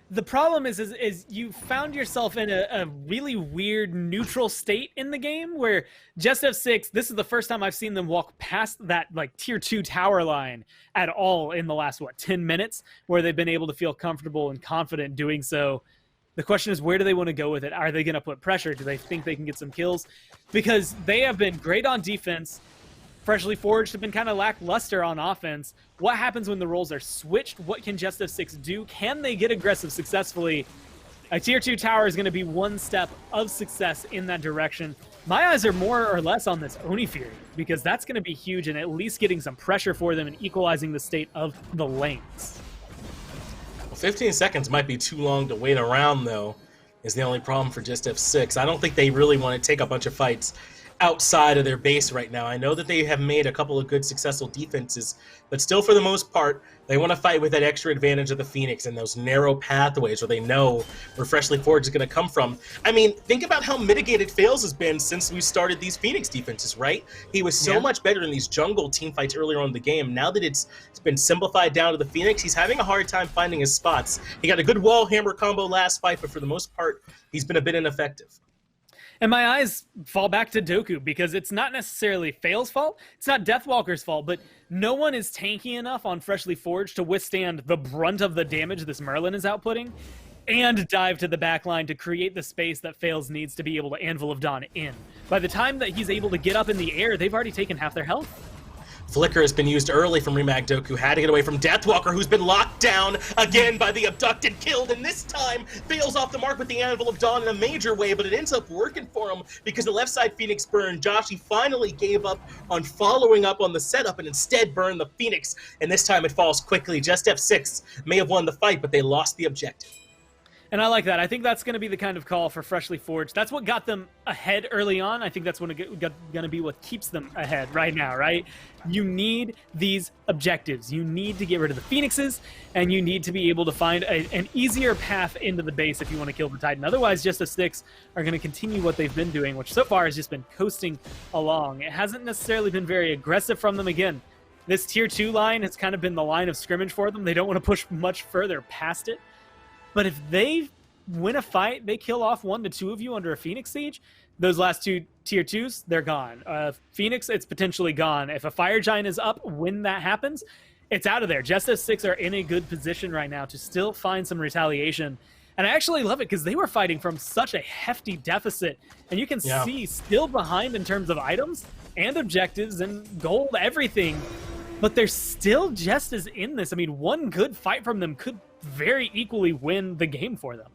The problem is you found yourself in a really weird neutral state in the game where JustF6, this is the first time I've seen them walk past that like tier 2 tower line at all in the last, 10 minutes, where they've been able to feel comfortable and confident doing so. The question is, where do they want to go with it? Are they going to put pressure? Do they think they can get some kills? Because they have been great on defense. Freshly Forged have been kind of lackluster on offense. What happens when the roles are switched? What can JustF6 do? Can they get aggressive successfully? A tier 2 tower is going to be one step of success in that direction. My eyes are more or less on this Oni Fury, because that's going to be huge and at least getting some pressure for them and equalizing the state of the lanes. Well, 15 seconds might be too long to wait around, though, is the only problem for JustF6. I don't think they really want to take a bunch of fights outside of their base right now. I know that they have made a couple of good successful defenses, but still for the most part, they want to fight with that extra advantage of the Phoenix and those narrow pathways where they know where Freshly Forged is going to come from. I mean, think about how mitigated Faeles has been since we started these Phoenix defenses, right? He was so much better in these jungle team fights earlier on in the game. Now that it's been simplified down to the Phoenix, he's having a hard time finding his spots. He got a good wall hammer combo last fight, but for the most part, he's been a bit ineffective. And my eyes fall back to Doku, because it's not necessarily Faeles' fault, it's not Deathwalker's fault, but no one is tanky enough on Freshly Forged to withstand the brunt of the damage this Merlin is outputting, and dive to the back line to create the space that Faeles needs to be able to Anvil of Dawn in. By the time that he's able to get up in the air, they've already taken half their health. Flicker has been used early from RemagDoku, had to get away from Deathwalker, who's been locked down again by the abducted, killed, and this time Faeles off the mark with the Anvil of Dawn in a major way, but it ends up working for him because the left side Phoenix burned. Joshy finally gave up on following up on the setup and instead burned the Phoenix, and this time it falls quickly. JustF6 may have won the fight, but they lost the objective. And I like that. I think that's going to be the kind of call for Freshly Forged. That's what got them ahead early on. I think that's going to be what keeps them ahead right now, right? You need these objectives. You need to get rid of the Phoenixes, and you need to be able to find an easier path into the base if you want to kill the Titan. Otherwise, JustF6 are going to continue what they've been doing, which so far has just been coasting along. It hasn't necessarily been very aggressive from them. Again, this Tier 2 line has kind of been the line of scrimmage for them. They don't want to push much further past it. But if they win a fight, they kill off 1 to 2 of you under a Phoenix Siege, those last 2 Tier 2s, they're gone. Phoenix, it's potentially gone. If a Fire Giant is up when that happens, it's out of there. JustF6 are in a good position right now to still find some retaliation. And I actually love it because they were fighting from such a hefty deficit. And you can see still behind in terms of items and objectives and gold, everything. But they're still just as in this. I mean, one good fight from them could very equally win the game for them.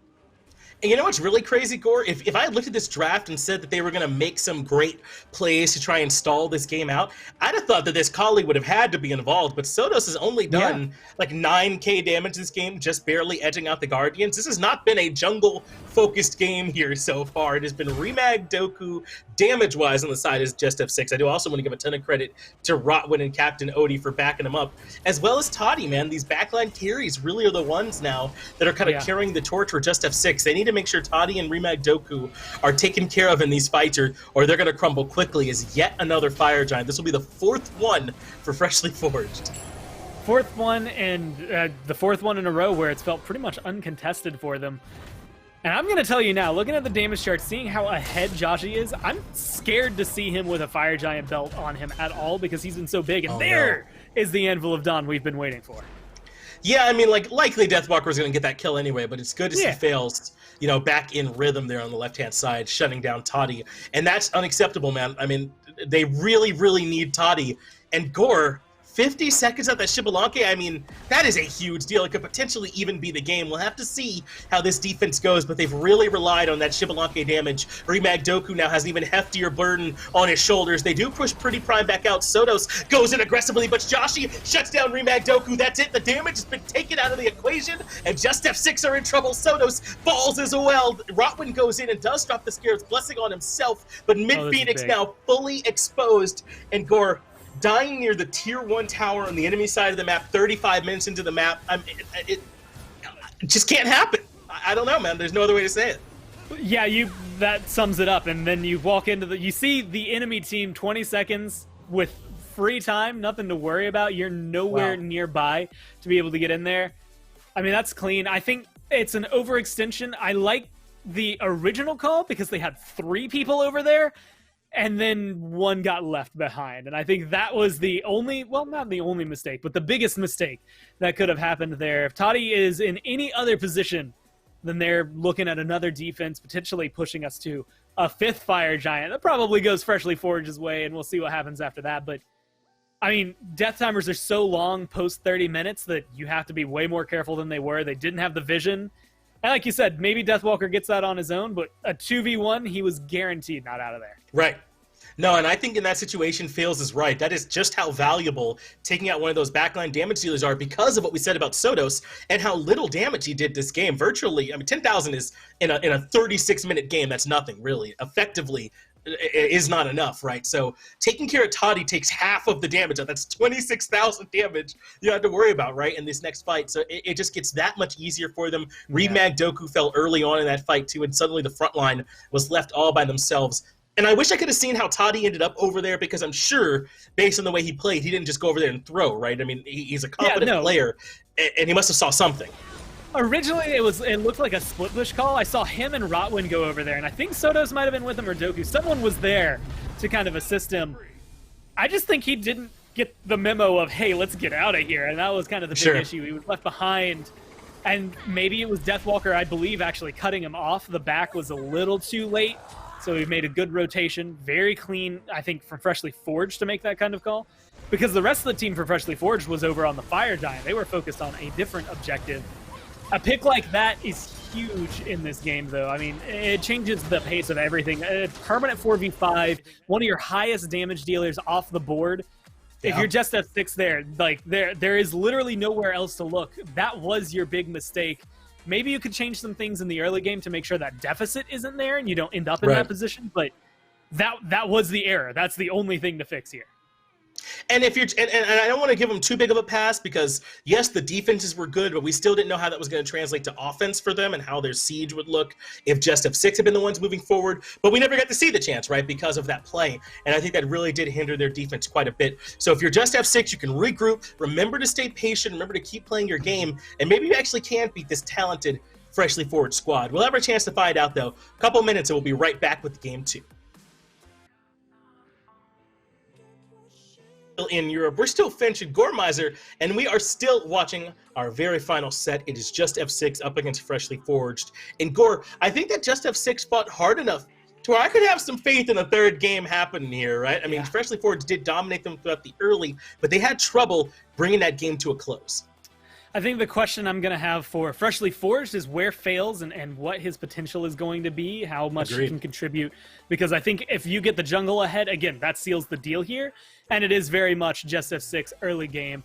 And you know what's really crazy, Gore? If I had looked at this draft and said that they were going to make some great plays to try and stall this game out, I'd have thought that this Kali would have had to be involved, but Sotos has only done like 9k damage this game, just barely edging out the Guardians. This has not been a jungle-focused game here so far. It has been RemagDoku damage-wise on the side as JustF6. I do also want to give a ton of credit to Rottwen and CaptainOti for backing them up, as well as Totti, man. These backline carries really are the ones now that are kind of carrying the torch for JustF6. They need to make sure Totti and RemagDoku are taken care of in these fights, or they're going to crumble quickly as yet another Fire Giant. This will be the 4th one for Freshly Forged. 4th one, and the 4th one in a row where it's felt pretty much uncontested for them. And I'm going to tell you now, looking at the damage chart, seeing how ahead Joshy is, I'm scared to see him with a Fire Giant belt on him at all because he's been so big. And is the Anvil of Dawn we've been waiting for. Yeah, I mean, like, likely Deathwalker was going to get that kill anyway, but it's good to see Faeles, you know, back in rhythm there on the left-hand side, shutting down Totti. And that's unacceptable, man. I mean, they really, really need Totti. And Gore, 50 seconds at that Xbalanque, I mean, that is a huge deal. It could potentially even be the game. We'll have to see how this defense goes, but they've really relied on that Xbalanque damage. RemagDoku now has an even heftier burden on his shoulders. They do push PrettyPriMe back out. Sotos goes in aggressively, but Joshy shuts down RemagDoku. That's it. The damage has been taken out of the equation, and JustF6 are in trouble. Sotos falls as well. Rottwen goes in and does drop the Scarab's Blessing on himself, but Mid-Phoenix now fully exposed, and Gore dying near the Tier 1 tower on the enemy side of the map, 35 minutes into the map. It just can't happen. I don't know, man. There's no other way to say it. Yeah, that sums it up. And then you walk into you see the enemy team 20 seconds with free time, nothing to worry about. You're nowhere nearby to be able to get in there. I mean, that's clean. I think it's an overextension. I like the original call because they had 3 people over there. And then 1 got left behind. And I think that was the only, well, not the only mistake, but the biggest mistake that could have happened there. If Totti is in any other position, then they're looking at another defense, potentially pushing us to a 5th Fire Giant. That probably goes Freshly Forged's way, and we'll see what happens after that. But, I mean, death timers are so long post 30 minutes that you have to be way more careful than they were. They didn't have the vision. And like you said, maybe Deathwalker gets that on his own, but a 2v1, he was guaranteed not out of there. Right. No, and I think in that situation, Faeles is right. That is just how valuable taking out one of those backline damage dealers are because of what we said about Sotos and how little damage he did this game. Virtually, I mean, 10,000 is in a 36-minute game. That's nothing, really. Effectively, is not enough, right? So taking care of Totti takes half of the damage. That's 26,000 damage you have to worry about, right, in this next fight. So it just gets that much easier for them. RemagDoku fell early on in that fight, too, and suddenly the front line was left all by themselves. And I wish I could have seen how Totti ended up over there because I'm sure, based on the way he played, he didn't just go over there and throw, right? I mean, he's a competent player, and he must have saw something. Originally, it looked like a split push call. I saw him and Rottwen go over there, and I think Sotos might have been with him or Doku. Someone was there to kind of assist him. I just think he didn't get the memo of, hey, let's get out of here, and that was kind of the big issue. He was left behind, and maybe it was Deathwalker, I believe, actually cutting him off. The back was a little too late, so he made a good rotation. Very clean, I think, for Freshly Forged to make that kind of call, because the rest of the team for Freshly Forged was over on the Fire Giant. They were focused on a different objective. A pick like that is huge in this game, though. I mean, it changes the pace of everything. A permanent 4v5, one of your highest damage dealers off the board. Yeah. If you're JustF6 there, like there is literally nowhere else to look. That was your big mistake. Maybe you could change some things in the early game to make sure that deficit isn't there and you don't end up in that position, but that was the error. That's the only thing to fix here. And if you're, and I don't want to give them too big of a pass because yes, the defenses were good, but we still didn't know how that was going to translate to offense for them and how their siege would look if JustF6 had been the ones moving forward. But we never got to see the chance, right, because of that play. And I think that really did hinder their defense quite a bit. So if you're JustF6, you can regroup. Remember to stay patient. Remember to keep playing your game, and maybe you actually can beat this talented, freshly forged squad. We'll have our chance to find out though. A couple minutes, and we'll be right back with game 2. In Europe, we're still Finch and Gormizer, and we are still watching our very final set. It is JustF6 up against Freshly Forged. And Gore, I think that JustF6 fought hard enough to where I could have some faith in a third game happening here, right? I mean, Freshly Forged did dominate them throughout the early, but they had trouble bringing that game to a close. I think the question I'm going to have for Freshly Forged is where Faeles and what his potential is going to be, how much he can contribute. Because I think if you get the jungle ahead, again, that seals the deal here. And it is very much JustF6 early game.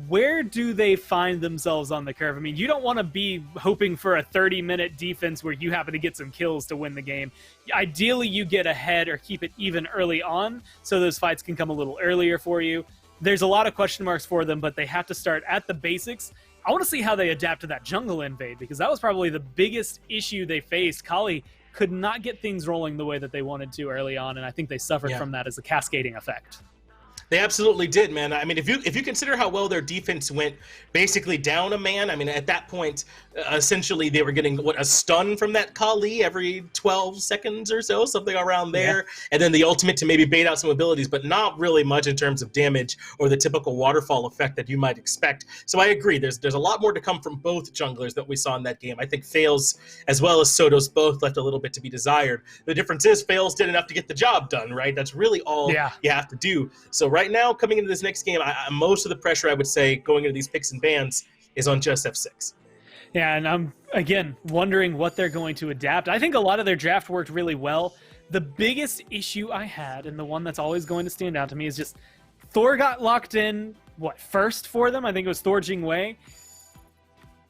Where do they find themselves on the curve? I mean, you don't want to be hoping for a 30-minute defense where you happen to get some kills to win the game. Ideally, you get ahead or keep it even early on so those fights can come a little earlier for you. There's a lot of question marks for them, but they have to start at the basics. I want to see how they adapt to that jungle invade, because that was probably the biggest issue they faced. Kali could not get things rolling the way that they wanted to early on, and I think they suffered from that as a cascading effect. They absolutely did, man. I mean, if you consider how well their defense went, basically down a man. I mean, at that point, essentially they were getting a stun from that Kali every 12 seconds or so, something around there, and then the ultimate to maybe bait out some abilities, but not really much in terms of damage or the typical waterfall effect that you might expect. So I agree. There's a lot more to come from both junglers that we saw in that game. I think Faeles as well as Sotos both left a little bit to be desired. The difference is Faeles did enough to get the job done, right? That's really all you have to do. So right now, coming into this next game, most of the pressure, I would say, going into these picks and bans is on JustF6. Yeah, and I'm, again, wondering what they're going to adapt. I think a lot of their draft worked really well. The biggest issue I had, and the one that's always going to stand out to me, is just Thor got locked in, first for them? I think it was Thor Jing Wei.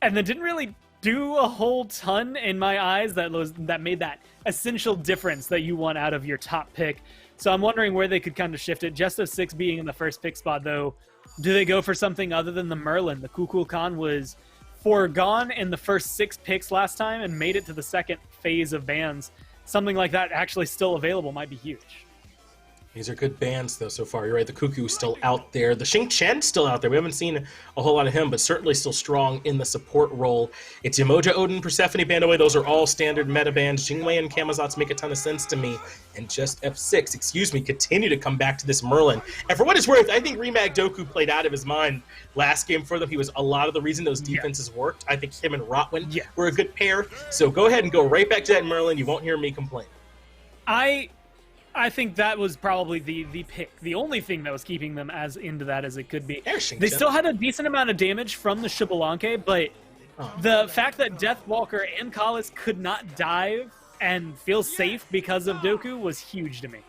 And then didn't really do a whole ton in my eyes that made that essential difference that you want out of your top pick. So I'm wondering where they could kind of shift it. JustF6 being in the first pick spot, though, do they go for something other than the Merlin? The Kukulkan was foregone in the first 6 picks last time and made it to the second phase of bans. Something like that actually still available might be huge. These are good bands, though, so far. You're right, the Cuckoo's still out there. The Xing Chen's still out there. We haven't seen a whole lot of him, but certainly still strong in the support role. It's Emoja, Odin, Persephone, Bandaway. Those are all standard meta bands. Jingwei and Camazotz make a ton of sense to me. And JustF6, continue to come back to this Merlin. And for what it's worth, I think RemagDoku played out of his mind last game for them. He was a lot of the reason those defenses worked. I think him and Rottwen were a good pair. So go ahead and go right back to that Merlin. You won't hear me complain. I think that was probably the pick. The only thing that was keeping them as into that as it could be. They still had a decent amount of damage from the Xbalanque, but the fact that Deathwalker and Khepri could not dive and feel safe because of Doku was huge to me.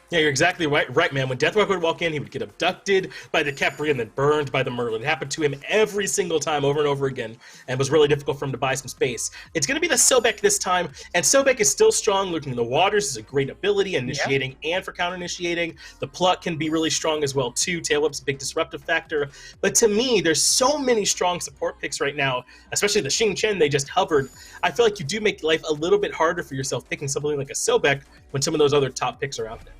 Yeah, you're exactly right, man. When Deathwalker would walk in, he would get abducted by the Khepri and then burned by the Merlin. It happened to him every single time over and over again, and it was really difficult for him to buy some space. It's going to be the Sobek this time, and Sobek is still strong. Looking in the waters is a great ability, initiating and for counter-initiating. The pluck can be really strong as well, too. Tail Whip's a big disruptive factor. But to me, there's so many strong support picks right now, especially the Xing Chen they just hovered. I feel like you do make life a little bit harder for yourself picking something like a Sobek when some of those other top picks are out there.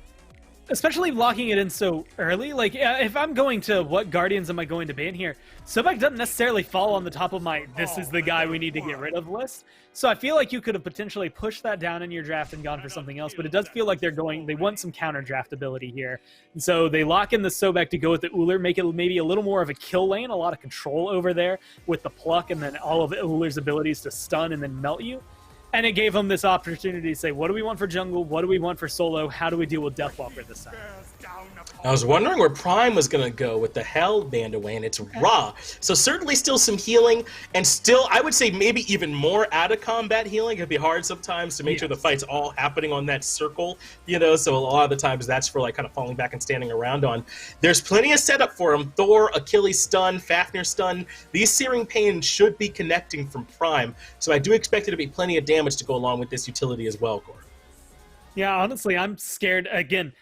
Especially locking it in so early. Like, if I'm going to what Guardians am I going to ban here, Sobek doesn't necessarily fall on the top of my this is the guy we need to get rid of list. So I feel like you could have potentially pushed that down in your draft and gone for something else, but it does feel like they want some counter draft ability here. And so they lock in the Sobek to go with the Ullr, make it maybe a little more of a kill lane, a lot of control over there with the pluck and then all of Ullr's abilities to stun and then melt you. And it gave him this opportunity to say, what do we want for jungle? What do we want for solo? How do we deal with Deathwalker this time? I was wondering where Prime was going to go with the Hell banned away, and it's Ra. So certainly still some healing, and still, I would say maybe even more out-of-combat healing. It'd be hard sometimes to make sure the fight's all happening on that circle, you know, so a lot of the times that's for, like, kind of falling back and standing around on. There's plenty of setup for him. Thor, Achilles stun, Fafnir stun. These Searing Pain should be connecting from Prime, so I do expect it to be plenty of damage to go along with this utility as well, Core. Yeah, honestly, I'm scared. Again,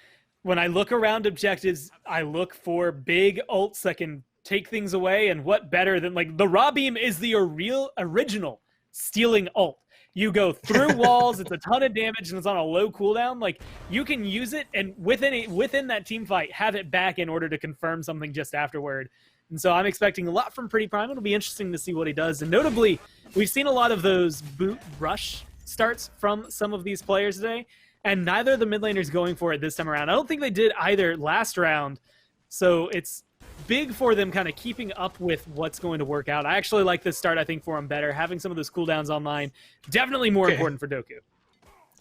when I look around objectives, I look for big ults that can take things away, and what better than, like, the Raw Beam is the original stealing ult. You go through walls, it's a ton of damage, and it's on a low cooldown. Like, you can use it, and within that team fight, have it back in order to confirm something just afterward. And so I'm expecting a lot from PrettyPriMe. It'll be interesting to see what he does. And notably, we've seen a lot of those boot rush starts from some of these players today, and neither of the mid laners going for it this time around. I don't think they did either last round, so it's big for them kind of keeping up with what's going to work out. I actually like this start, I think, for him better. Having some of those cooldowns online, definitely more important for Doku.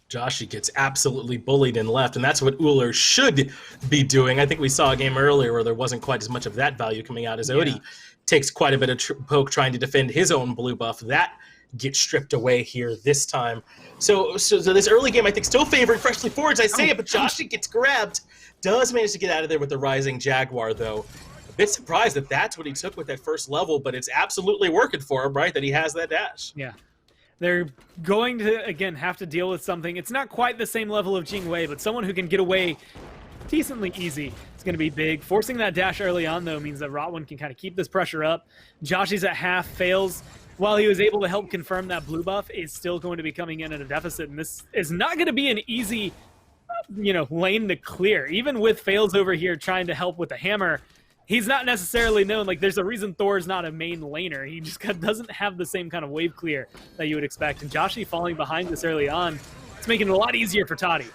Joshy gets absolutely bullied and left, and that's what Ullr should be doing. I think we saw a game earlier where there wasn't quite as much of that value coming out as Oti takes quite a bit of poke trying to defend his own blue buff. That gets stripped away here this time. So this early game, I think, still favoring Freshly Forged, I say it, but Joshy gets grabbed. Does manage to get out of there with the Rising Jaguar, though. A bit surprised that that's what he took with that first level, but it's absolutely working for him, right, that he has that dash. Yeah. They're going to, again, have to deal with something. It's not quite the same level of Jing Wei, but someone who can get away decently easy. It's going to be big. Forcing that dash early on, though, means that Rottwen can kind of keep this pressure up. Joshy's at half, Faeles, while he was able to help confirm that blue buff, is still going to be coming in at a deficit, and this is not going to be an easy, lane to clear. Even with Faeles over here trying to help with the hammer, he's not necessarily known. Like, there's a reason Thor's not a main laner. He just doesn't have the same kind of wave clear that you would expect. And Joshy falling behind this early on, it's making it a lot easier for Totti.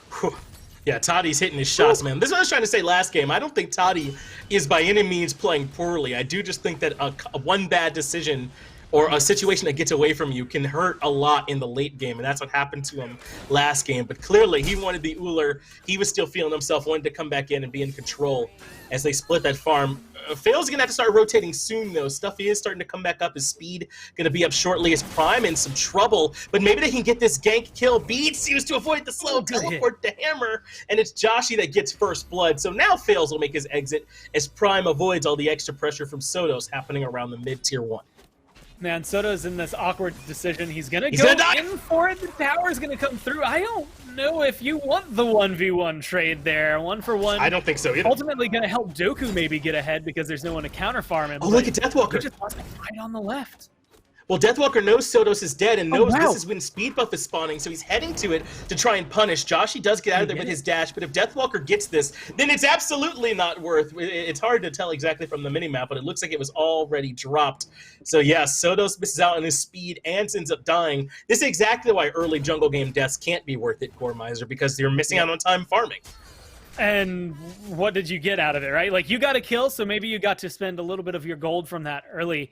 Yeah, Totti's hitting his shots, man. This is what I was trying to say last game. I don't think Totti is by any means playing poorly. I do just think that a one bad decision or a situation that gets away from you can hurt a lot in the late game, and that's what happened to him last game. But clearly, he wanted the Ullr. He was still feeling himself, wanted to come back in and be in control as they split that farm. Faeles going to have to start rotating soon, though. Stuffy is starting to come back up. His speed going to be up shortly. His Prime in some trouble, but maybe they can get this gank kill. Beat seems to avoid the slow teleport to hammer, and it's Joshy that gets first blood. So now Faeles will make his exit as Prime avoids all the extra pressure from SCC happening around the mid-tier 1. Man, Soto's in this awkward decision. He's going to go in for it. The tower's going to come through. I don't know if you want the 1v1 trade there. 1-for-1. I don't think so either. Ultimately going to help Doku maybe get ahead because there's no one to counter farm him. Oh, look at Deathwalker. He just wants to fight on the left. Well, Deathwalker knows SCC is dead and knows this is when speed buff is spawning, so he's heading to it to try and punish. Joshy does get out of there with his dash, but if Deathwalker gets this, then it's absolutely not worth. It's hard to tell exactly from the minimap, but it looks like it was already dropped. So yeah, SCC misses out on his speed and ends up dying. This is exactly why early jungle game deaths can't be worth it, Core Miser, because you're missing out on time farming. And what did you get out of it, right? Like, you got a kill, so maybe you got to spend a little bit of your gold from that early.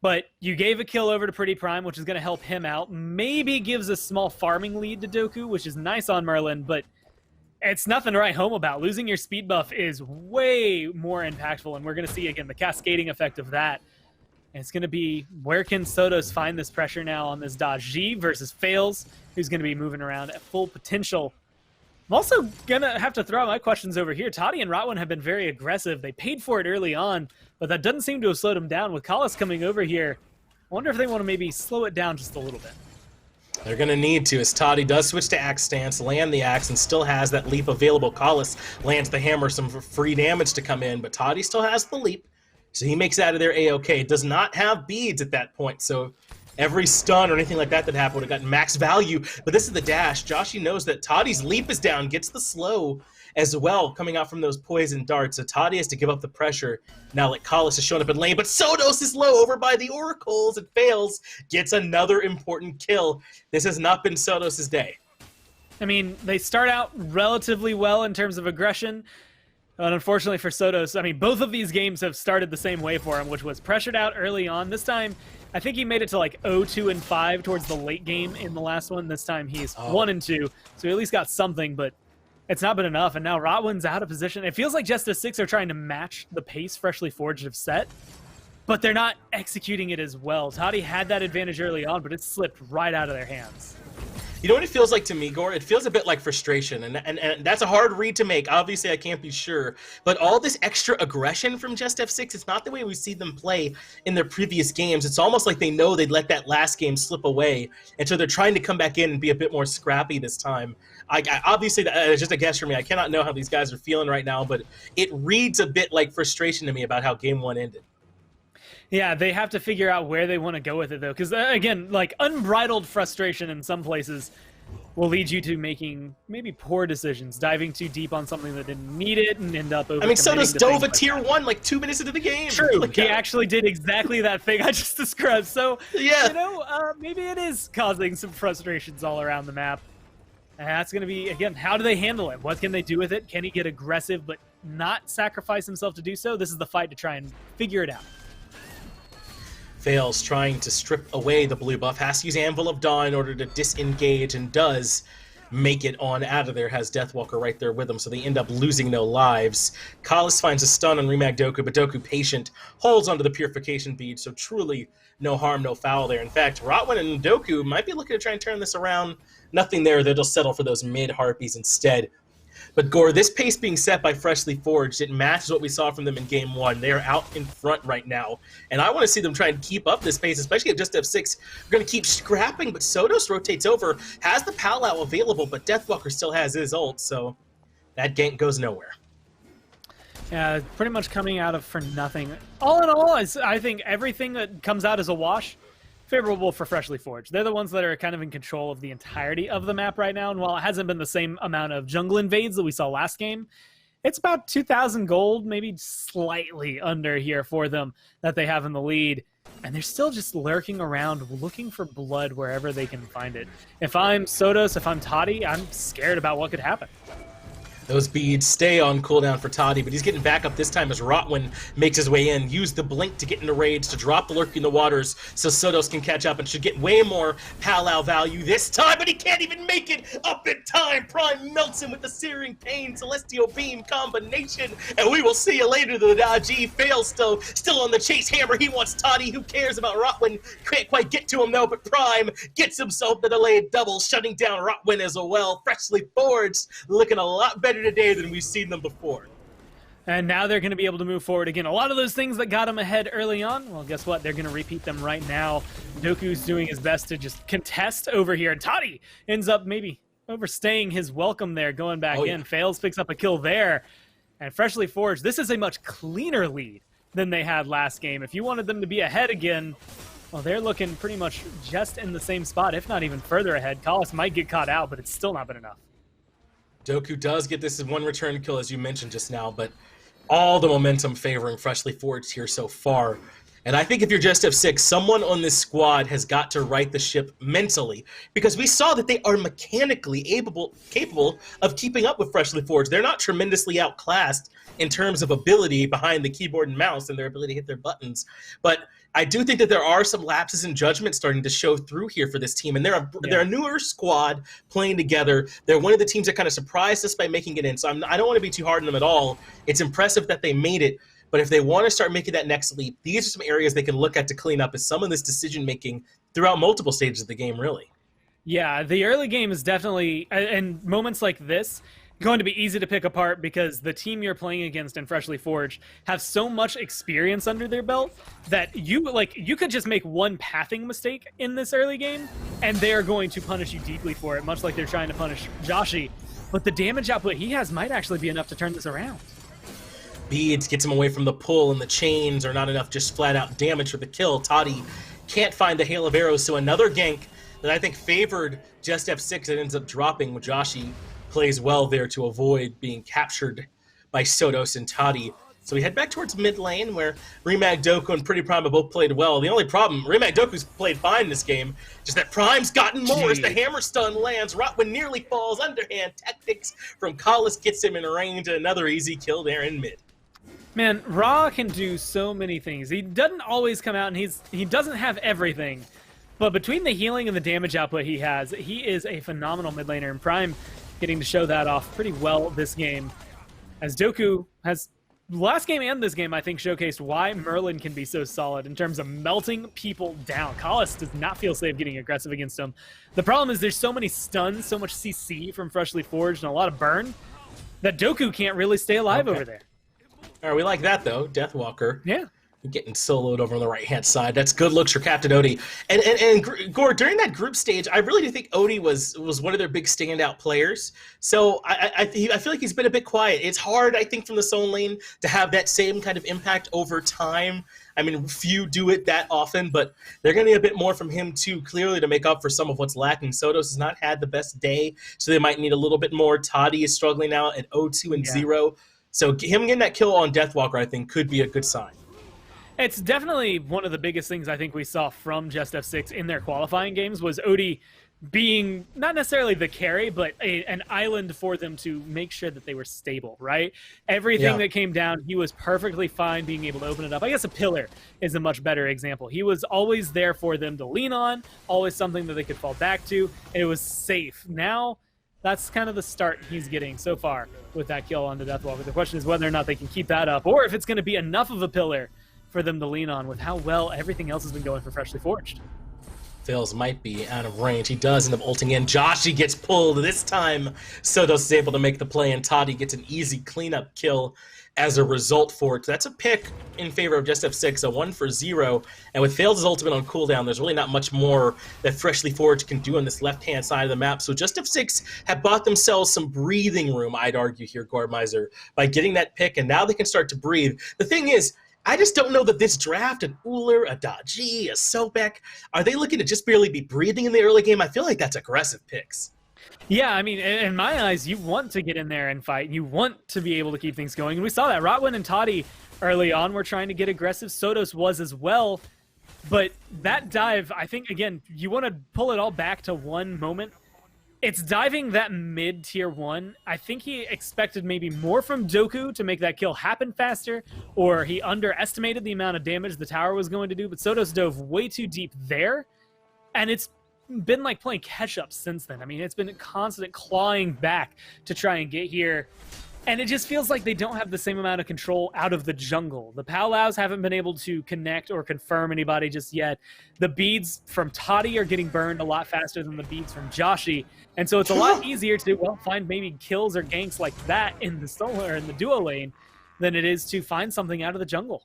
But you gave a kill over to PrettyPriMe, which is going to help him out. Maybe gives a small farming lead to Doku, which is nice on Merlin, but it's nothing to write home about. Losing your speed buff is way more impactful, and we're going to see, again, the cascading effect of that. And it's going to be, where can SCC find this pressure now on this dodge? G versus Faeles, who's going to be moving around at full potential. I'm also going to have to throw out my questions over here. Totti and Rottwen have been very aggressive. They paid for it early on, but that doesn't seem to have slowed them down. With Khepri coming over here, I wonder if they want to maybe slow it down just a little bit. They're going to need to, as Totti does switch to axe stance, land the axe, and still has that leap available. Khepri lands the hammer, some free damage to come in, but Totti still has the leap, so he makes it out of there A-OK. Does not have beads at that point, so every stun or anything like that that happened would have gotten max value, but this is the dash. Joshy knows that Totti's leap is down, gets the slow as well coming out from those poison darts, so Totti has to give up the pressure now that Khepri has shown up in lane, but SCC is low over by the oracles and Faeles, gets another important kill. This has not been SCC's day. I mean, they start out relatively well in terms of aggression, but unfortunately for SCC, I mean, both of these games have started the same way for him, which was pressured out early on. This time, I think he made it to like 0-2 and 5 towards the late game in the last one. This time he's 1 and 2, so he at least got something, but it's not been enough. And now Rottwen's out of position. It feels like JustF6 are trying to match the pace Freshly Forged have set, but they're not executing it as well. Totty had that advantage early on, but it slipped right out of their hands. You know what it feels like to me, Gore? It feels a bit like frustration, and that's a hard read to make. Obviously, I can't be sure, but all this extra aggression from JustF6, it's not the way we see them play in their previous games. It's almost like they know they'd let that last game slip away, and so they're trying to come back in and be a bit more scrappy this time. I obviously, it's just a guess for me. I cannot know how these guys are feeling right now, but it reads a bit like frustration to me about how Game 1 ended. Yeah, they have to figure out where they want to go with it, though. Because, again, like, unbridled frustration in some places will lead you to making maybe poor decisions, diving too deep on something that didn't need it and end up over. I mean, Sotos dove a tier 1 like 2 minutes into the game. True, like, he actually did exactly that thing I just described. So, yeah, you know, maybe it is causing some frustrations all around the map. And that's going to be, again, how do they handle it? What can they do with it? Can he get aggressive but not sacrifice himself to do so? This is the fight to try and figure it out. Faeles trying to strip away the blue buff, has to use Anvil of Dawn in order to disengage, and does make it on out of there, has Deathwalker right there with him, so they end up losing no lives. Khepri finds a stun on RemagDoku, but Doku, patient, holds onto the Purification Bead, so truly no harm, no foul there. In fact, Rottwen and Doku might be looking to try and turn this around. Nothing there, they'll settle for those mid-harpies instead. But Gore, this pace being set by Freshly Forged, it matches what we saw from them in Game 1. They are out in front right now, and I want to see them try and keep up this pace, especially if JustF6 are going to keep scrapping, but Sotos rotates over, has the Powwow available, but Deathwalker still has his ult, so that gank goes nowhere. Yeah, pretty much coming out of for nothing. All in all, I think everything that comes out as a wash, favorable for Freshly Forged. They're the ones that are kind of in control of the entirety of the map right now, and while it hasn't been the same amount of jungle invades that we saw last game, it's about 2,000 gold, maybe slightly under here for them that they have in the lead, and they're still just lurking around looking for blood wherever they can find it. If I'm Sotos, if I'm Totty, I'm scared about what could happen. Those beads stay on cooldown for Totty, but he's getting back up this time as Rottwen makes his way in. Use the blink to get into raids, to drop the lurk in the waters so Sotos can catch up and should get way more Powwow value this time, but he can't even make it up in time. Prime melts him with the Searing Pain, Celestial Beam combination, and we will see you later. The G Faeles still on the chase hammer. He wants Totty. Who cares about Rottwen? Can't quite get to him though, but Prime gets himself the delayed double, shutting down Rottwen as well. Freshly Forged, looking a lot better today than we've seen them before. And now they're going to be able to move forward again. A lot of those things that got them ahead early on, well, guess what? They're going to repeat them right now. Doku's doing his best to just contest over here. And Totty ends up maybe overstaying his welcome there, going back in. Faeles picks up a kill there. And Freshly Forged, this is a much cleaner lead than they had last game. If you wanted them to be ahead again, well, they're looking pretty much just in the same spot, if not even further ahead. Khepri might get caught out, but it's still not been enough. Doku does get this one return kill, as you mentioned just now, but all the momentum favoring Freshly Forged here so far. And I think if you're JustF6, someone on this squad has got to right the ship mentally, because we saw that they are mechanically capable of keeping up with Freshly Forged. They're not tremendously outclassed in terms of ability behind the keyboard and mouse and their ability to hit their buttons, but I do think that there are some lapses in judgment starting to show through here for this team, and they're a newer squad playing together. They're one of the teams that kind of surprised us by making it in, so I don't want to be too hard on them at all. It's impressive that they made it, but if they want to start making that next leap, these are some areas they can look at to clean up as some of this decision-making throughout multiple stages of the game, really. Yeah, the early game is definitely, and moments like this, going to be easy to pick apart because the team you're playing against in Freshly Forged have so much experience under their belt that you could just make one pathing mistake in this early game and they're going to punish you deeply for it, much like they're trying to punish Joshy. But the damage output he has might actually be enough to turn this around. Beads gets him away from the pull, and the chains are not enough, just flat out damage for the kill. Totty can't find the hail of arrows, so another gank that I think favored JustF6 that ends up dropping with Joshy plays well there to avoid being captured by Sotos and Totty. So we head back towards mid lane where RemagDoku and PrettyPriMe both played well. The only problem, RemagDoku's played fine this game, just that Prime's gotten more as the hammer stun lands. Rottwen nearly falls. Underhand tactics from Khepri gets him in range, and another easy kill there in mid. Man, Ra can do so many things. He doesn't always come out, and he doesn't have everything. But between the healing and the damage output he has, he is a phenomenal mid laner, and Prime getting to show that off pretty well this game. As Doku has, last game and this game, I think, showcased why Merlin can be so solid in terms of melting people down. Khepri does not feel safe getting aggressive against him. The problem is there's so many stuns, so much CC from Freshly Forged, and a lot of burn, that Doku can't really stay alive over there. All right, we like that, though. Deathwalker. Yeah. Getting soloed over on the right-hand side. That's good looks for CaptainOti. And Gore, during that group stage, I really do think Oti was one of their big standout players. So I feel like he's been a bit quiet. It's hard, I think, from the Zone lane to have that same kind of impact over time. I mean, few do it that often, but they're going to need a bit more from him, too, clearly, to make up for some of what's lacking. Sotos has not had the best day, so they might need a little bit more. Totti is struggling now at 0-2 and 0. So him getting that kill on Deathwalker, I think, could be a good sign. It's definitely one of the biggest things I think we saw from JustF6 in their qualifying games was Oti being not necessarily the carry, but an island for them to make sure that they were stable, right? Everything that came down, he was perfectly fine being able to open it up. I guess a pillar is a much better example. He was always there for them to lean on, always something that they could fall back to, and it was safe. Now, that's kind of the start he's getting so far with that kill on the Deathwalker. The question is whether or not they can keep that up, or if it's going to be enough of a pillar for them to lean on with how well everything else has been going for Freshly Forged. Faeles might be out of range. He does end up ulting in. Joshy gets pulled. This time, Sotos is able to make the play, and Totti gets an easy cleanup kill as a result for it. That's a pick in favor of JustF6, a 1-for-0. And with Faeles' ultimate on cooldown, there's really not much more that Freshly Forged can do on this left-hand side of the map. So JustF6 have bought themselves some breathing room, I'd argue here, Gormizer, by getting that pick, and now they can start to breathe. The thing is, I just don't know that this draft, an Ullr, a .G, a Sobek, are they looking to just barely be breathing in the early game? I feel like that's aggressive picks. Yeah, I mean, in my eyes, you want to get in there and fight. You want to be able to keep things going. And we saw that. Rottwen and Totti early on were trying to get aggressive. Sotos was as well. But that dive, I think, again, you want to pull it all back to one moment. It's diving that mid-tier 1. I think he expected maybe more from Doku to make that kill happen faster, or he underestimated the amount of damage the tower was going to do, but Sotos dove way too deep there, and it's been like playing catch-up since then. I mean, it's been a constant clawing back to try and get here, and it just feels like they don't have the same amount of control out of the jungle. The Faeles haven't been able to connect or confirm anybody just yet. The beads from Totti are getting burned a lot faster than the beads from Joshy. And so it's a lot easier to, well, find maybe kills or ganks like that in the solo or in the duo lane than it is to find something out of the jungle.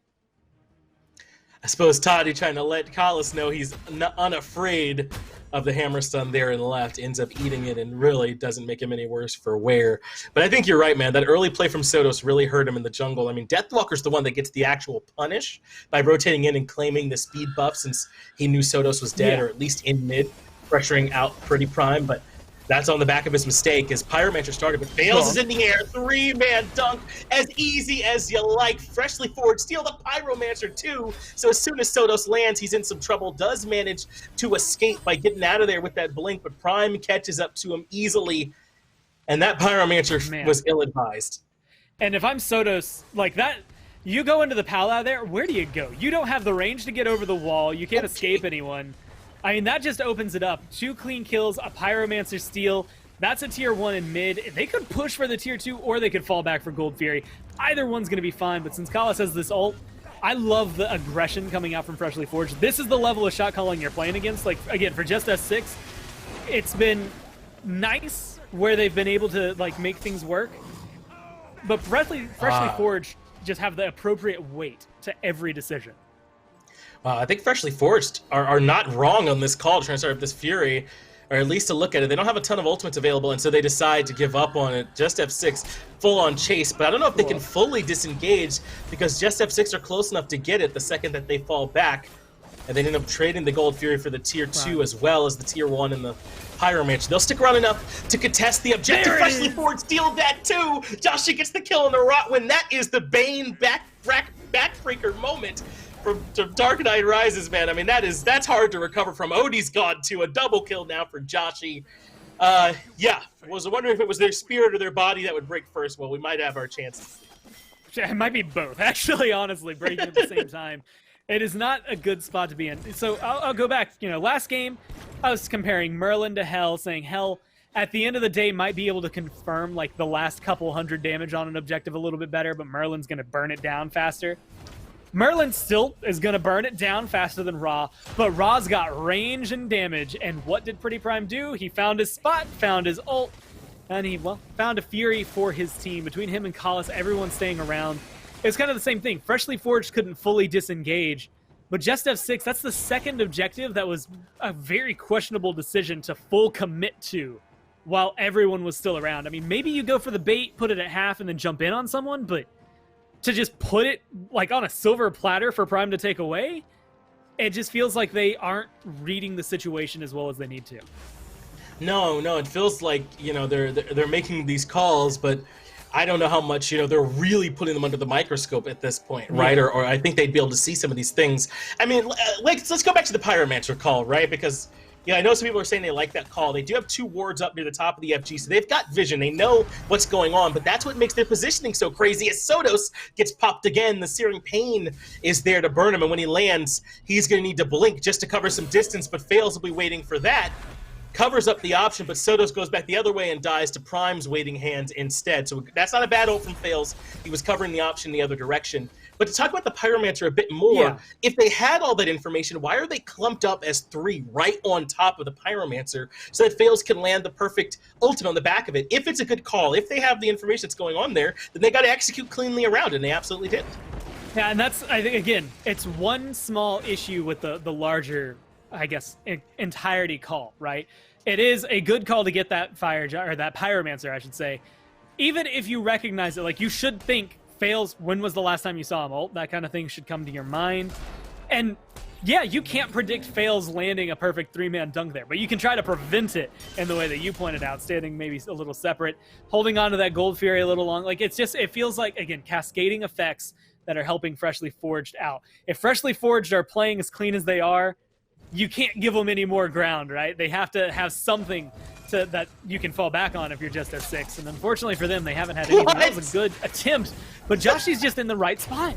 I suppose Totti trying to let Khepri know he's unafraid of the hammer stun there in the left, ends up eating it and really doesn't make him any worse for wear. But I think you're right, man. That early play from Sotos really hurt him in the jungle. I mean, Deathwalker's the one that gets the actual punish by rotating in and claiming the speed buff since he knew Sotos was dead, or at least in mid, pressuring out PrettyPriMe, but that's on the back of his mistake as Pyromancer started, but Faeles is in the air. 3-man dunk, as easy as you like. Freshly Forged, steal the Pyromancer too. So as soon as Sotos lands, he's in some trouble. Does manage to escape by getting out of there with that blink, but Prime catches up to him easily. And that Pyromancer was ill-advised. And if I'm Sotos, like that, you go into the Pal there, where do you go? You don't have the range to get over the wall. You can't escape anyone. I mean, that just opens it up. 2 clean kills, a Pyromancer steal. That's a tier 1 in mid. They could push for the tier 2, or they could fall back for Gold Fury. Either one's going to be fine, but since Khepri has this ult, I love the aggression coming out from Freshly Forged. This is the level of shot calling you're playing against. Like, again, for JustF6, it's been nice where they've been able to, like, make things work. But Freshly Forged just have the appropriate weight to every decision. I think Freshly Forged are not wrong on this call to try and start up this Fury, or at least to look at it. They don't have a ton of ultimates available, and so they decide to give up on it. JustF6 full-on chase, but I don't know if they can fully disengage because JustF6 are close enough to get it the second that they fall back, and they end up trading the Gold Fury for the tier 2 as well as the tier 1 and the Pyromancer. They'll stick around enough to contest the objective. Freshly Forged steal that too! Joshy gets the kill on the Rottwen. That is the Bane backbreaker moment from Dark Knight Rises, man. I mean, that's hard to recover from. Oti's gone to a double kill now for Joshy. Yeah, I was wondering if it was their spirit or their body that would break first. Well, we might have our chances. it might be both, actually, honestly, breaking at the same time. It is not a good spot to be in. So I'll go back. You know, last game, I was comparing Merlin to Hell, saying Hell, at the end of the day, might be able to confirm, like, the last couple hundred damage on an objective a little bit better, but Merlin's going to burn it down faster. Merlin still is going to burn it down faster than Ra, but Ra's got range and damage, and what did PrettyPriMe do? He found his spot, found his ult, and he, well, found a Fury for his team. Between him and Kha'Zix, everyone's staying around. It's kind of the same thing. Freshly Forged couldn't fully disengage, but JustF6, that's the second objective that was a very questionable decision to full commit to while everyone was still around. I mean, maybe you go for the bait, put it at half, and then jump in on someone, but to just put it like on a silver platter for Prime to take away, it just feels like they aren't reading the situation as well as they need to. No, it feels like, you know, they're making these calls, but I don't know how much, you know, they're really putting them under the microscope at this point, right? Yeah. Or I think they'd be able to see some of these things. I mean, let's go back to the Pyromancer call, right? Because, yeah, I know some people are saying they like that call. They do have 2 wards up near the top of the FG, so they've got vision. They know what's going on, but that's what makes their positioning so crazy. As Sotos gets popped again, the Searing Pain is there to burn him, and when he lands, he's going to need to blink just to cover some distance, but Faeles will be waiting for that. Covers up the option, but Sotos goes back the other way and dies to Prime's waiting hands instead. So that's not a bad ult from Faeles. He was covering the option the other direction. But to talk about the Pyromancer a bit more, if they had all that information, why are they clumped up as 3 right on top of the Pyromancer so that Faeles can land the perfect ultimate on the back of it? If it's a good call, if they have the information that's going on there, then they got to execute cleanly around it, and they absolutely did. Yeah, and that's, I think, again, it's one small issue with the larger, I guess, entirety call, right? It is a good call to get that that Pyromancer, I should say. Even if you recognize it, like, you should think, Faeles, when was the last time you saw him ult? That kind of thing should come to your mind. And yeah, you can't predict Faeles landing a perfect 3-man dunk there, but you can try to prevent it in the way that you pointed out, standing maybe a little separate, holding on to that Gold Fury a little long. Like, it's just, it feels like, again, cascading effects that are helping Freshly Forged out. If Freshly Forged are playing as clean as they are, you can't give them any more ground, right? They have to have something that you can fall back on if you're JustF6. And unfortunately for them, they haven't had anything. That was a good attempt, but Joshy's just in the right spot.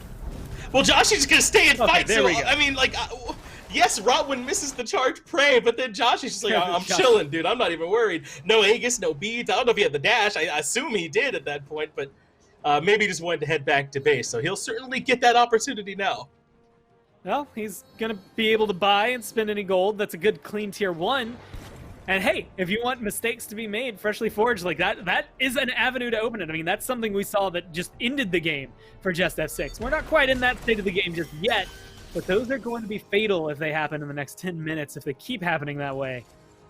Well, Joshy's going to stay and fight, there we go. I mean, like, yes, Rottwen misses the charge prey, but then Joshy's just like, I'm chilling, dude. I'm not even worried. No Aegis, no beads. I don't know if he had the dash. I assume he did at that point, but maybe just wanted to head back to base. So he'll certainly get that opportunity now. Well, he's going to be able to buy and spend any gold. That's a good, clean tier 1. And hey, if you want mistakes to be made, Freshly Forged, like that is an avenue to open it. I mean, that's something we saw that just ended the game for JustF6. We're not quite in that state of the game just yet, but those are going to be fatal if they happen in the next 10 minutes, if they keep happening that way.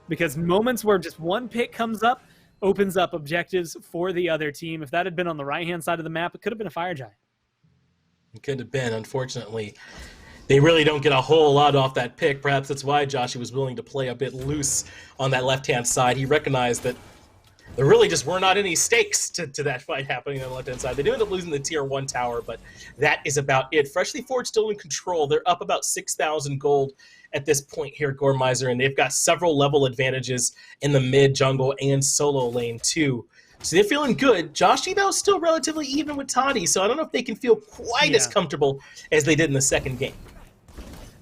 Because moments where just one pick comes up, opens up objectives for the other team. If that had been on the right-hand side of the map, it could have been a Fire Giant. It could have been, unfortunately. They really don't get a whole lot off that pick. Perhaps that's why Joshy was willing to play a bit loose on that left-hand side. He recognized that there really just were not any stakes to that fight happening on the left-hand side. They do end up losing the tier 1 tower, but that is about it. Freshly Forged still in control. They're up about 6,000 gold at this point here, Goremizer, and they've got several level advantages in the mid, jungle, and solo lane, too. So they're feeling good. Joshy, though, still relatively even with Totti, so I don't know if they can feel quite as comfortable as they did in the second game.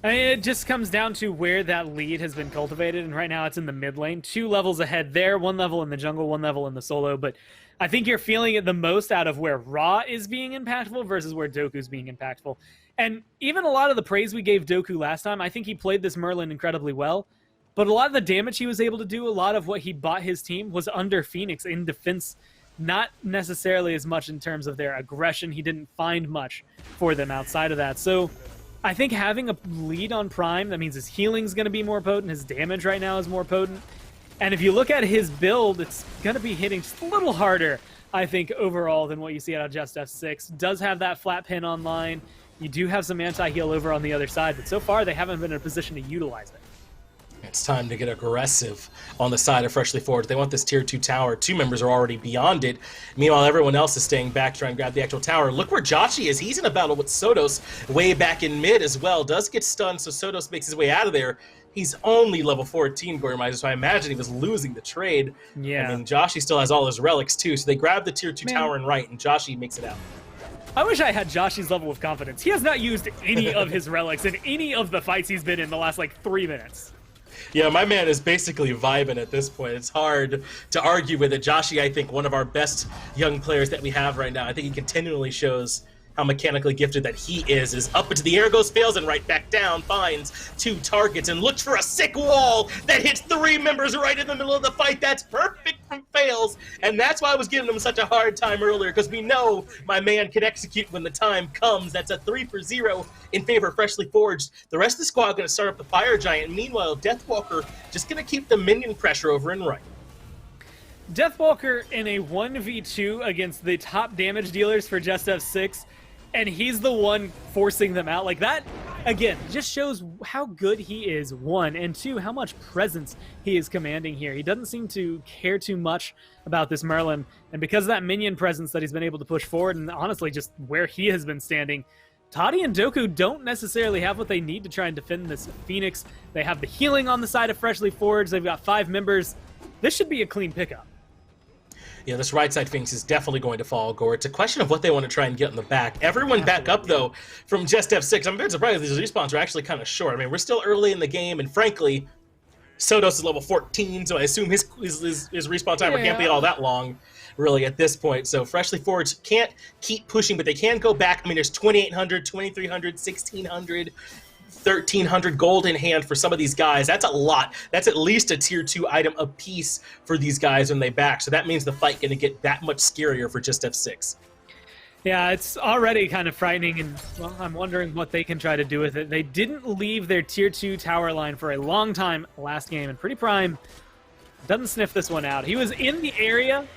I mean, it just comes down to where that lead has been cultivated, and right now it's in the mid lane. 2 levels ahead there, 1 level in the jungle, 1 level in the solo, but I think you're feeling it the most out of where Ra is being impactful versus where Doku's being impactful. And even a lot of the praise we gave Doku last time, I think he played this Merlin incredibly well, but a lot of the damage he was able to do, a lot of what he bought his team was under Phoenix in defense, not necessarily as much in terms of their aggression. He didn't find much for them outside of that. So I think having a lead on Prime, that means his healing's going to be more potent, his damage right now is more potent. And if you look at his build, it's going to be hitting just a little harder, I think, overall than what you see out of JustF6. Does have that flat pin online. You do have some anti-heal over on the other side, but so far they haven't been in a position to utilize it. It's time to get aggressive on the side of Freshly Forged. They want this tier 2 tower. 2 members are already beyond it. Meanwhile, everyone else is staying back trying to grab the actual tower. Look where Joshy is. He's in a battle with Sotos way back in mid as well. Does get stunned, so Sotos makes his way out of there. He's only level 14, Goremizer, so I imagine he was losing the trade. Yeah. I mean, Joshy still has all his relics too, so they grab the tier 2 tower and right, and Joshy makes it out. I wish I had Joshy's level of confidence. He has not used any of his relics in any of the fights he's been in the last, like, 3 minutes. Yeah, my man is basically vibing at this point. It's hard to argue with it. Joshy, I think, one of our best young players that we have right now. I think he continually shows how mechanically gifted that he is up into the air goes Faeles and right back down, finds 2 targets and looks for a sick wall that hits 3 members right in the middle of the fight. That's perfect from Faeles, and that's why I was giving him such a hard time earlier, because we know my man can execute when the time comes. That's a 3-for-0 in favor of Freshly Forged. The rest of the squad going to start up the Fire Giant. Meanwhile, Deathwalker just going to keep the minion pressure over and right. Deathwalker in a 1v2 against the top damage dealers for JustF6, and he's the one forcing them out. Like, that, again, just shows how good he is, 1, and 2, how much presence he is commanding here. He doesn't seem to care too much about this Merlin, and because of that minion presence that he's been able to push forward, and honestly just where he has been standing, Totti and Doku don't necessarily have what they need to try and defend this Phoenix. They have the healing on the side of Freshly Forged. They've got 5 members. This should be a clean pickup. Yeah, this right side Phoenix is definitely going to fall, Gore. It's a question of what they want to try and get in the back. Everyone back up, though, from JustF6. I'm very surprised these respawns are actually kind of short. I mean, we're still early in the game, and frankly, Sotos is level 14, so I assume his respawn timer can't be all that long, really, at this point. So Freshly Forged can't keep pushing, but they can go back. I mean, there's 2,800, 2,300, 1,600... 1,300 gold in hand for some of these guys. That's a lot. That's at least a tier 2 item a piece for these guys when they back. So that means the fight going to get that much scarier for JustF6. Yeah, it's already kind of frightening, and well, I'm wondering what they can try to do with it. They didn't leave their tier 2 tower line for a long time last game, and PrettyPriMe doesn't sniff this one out. He was in the area,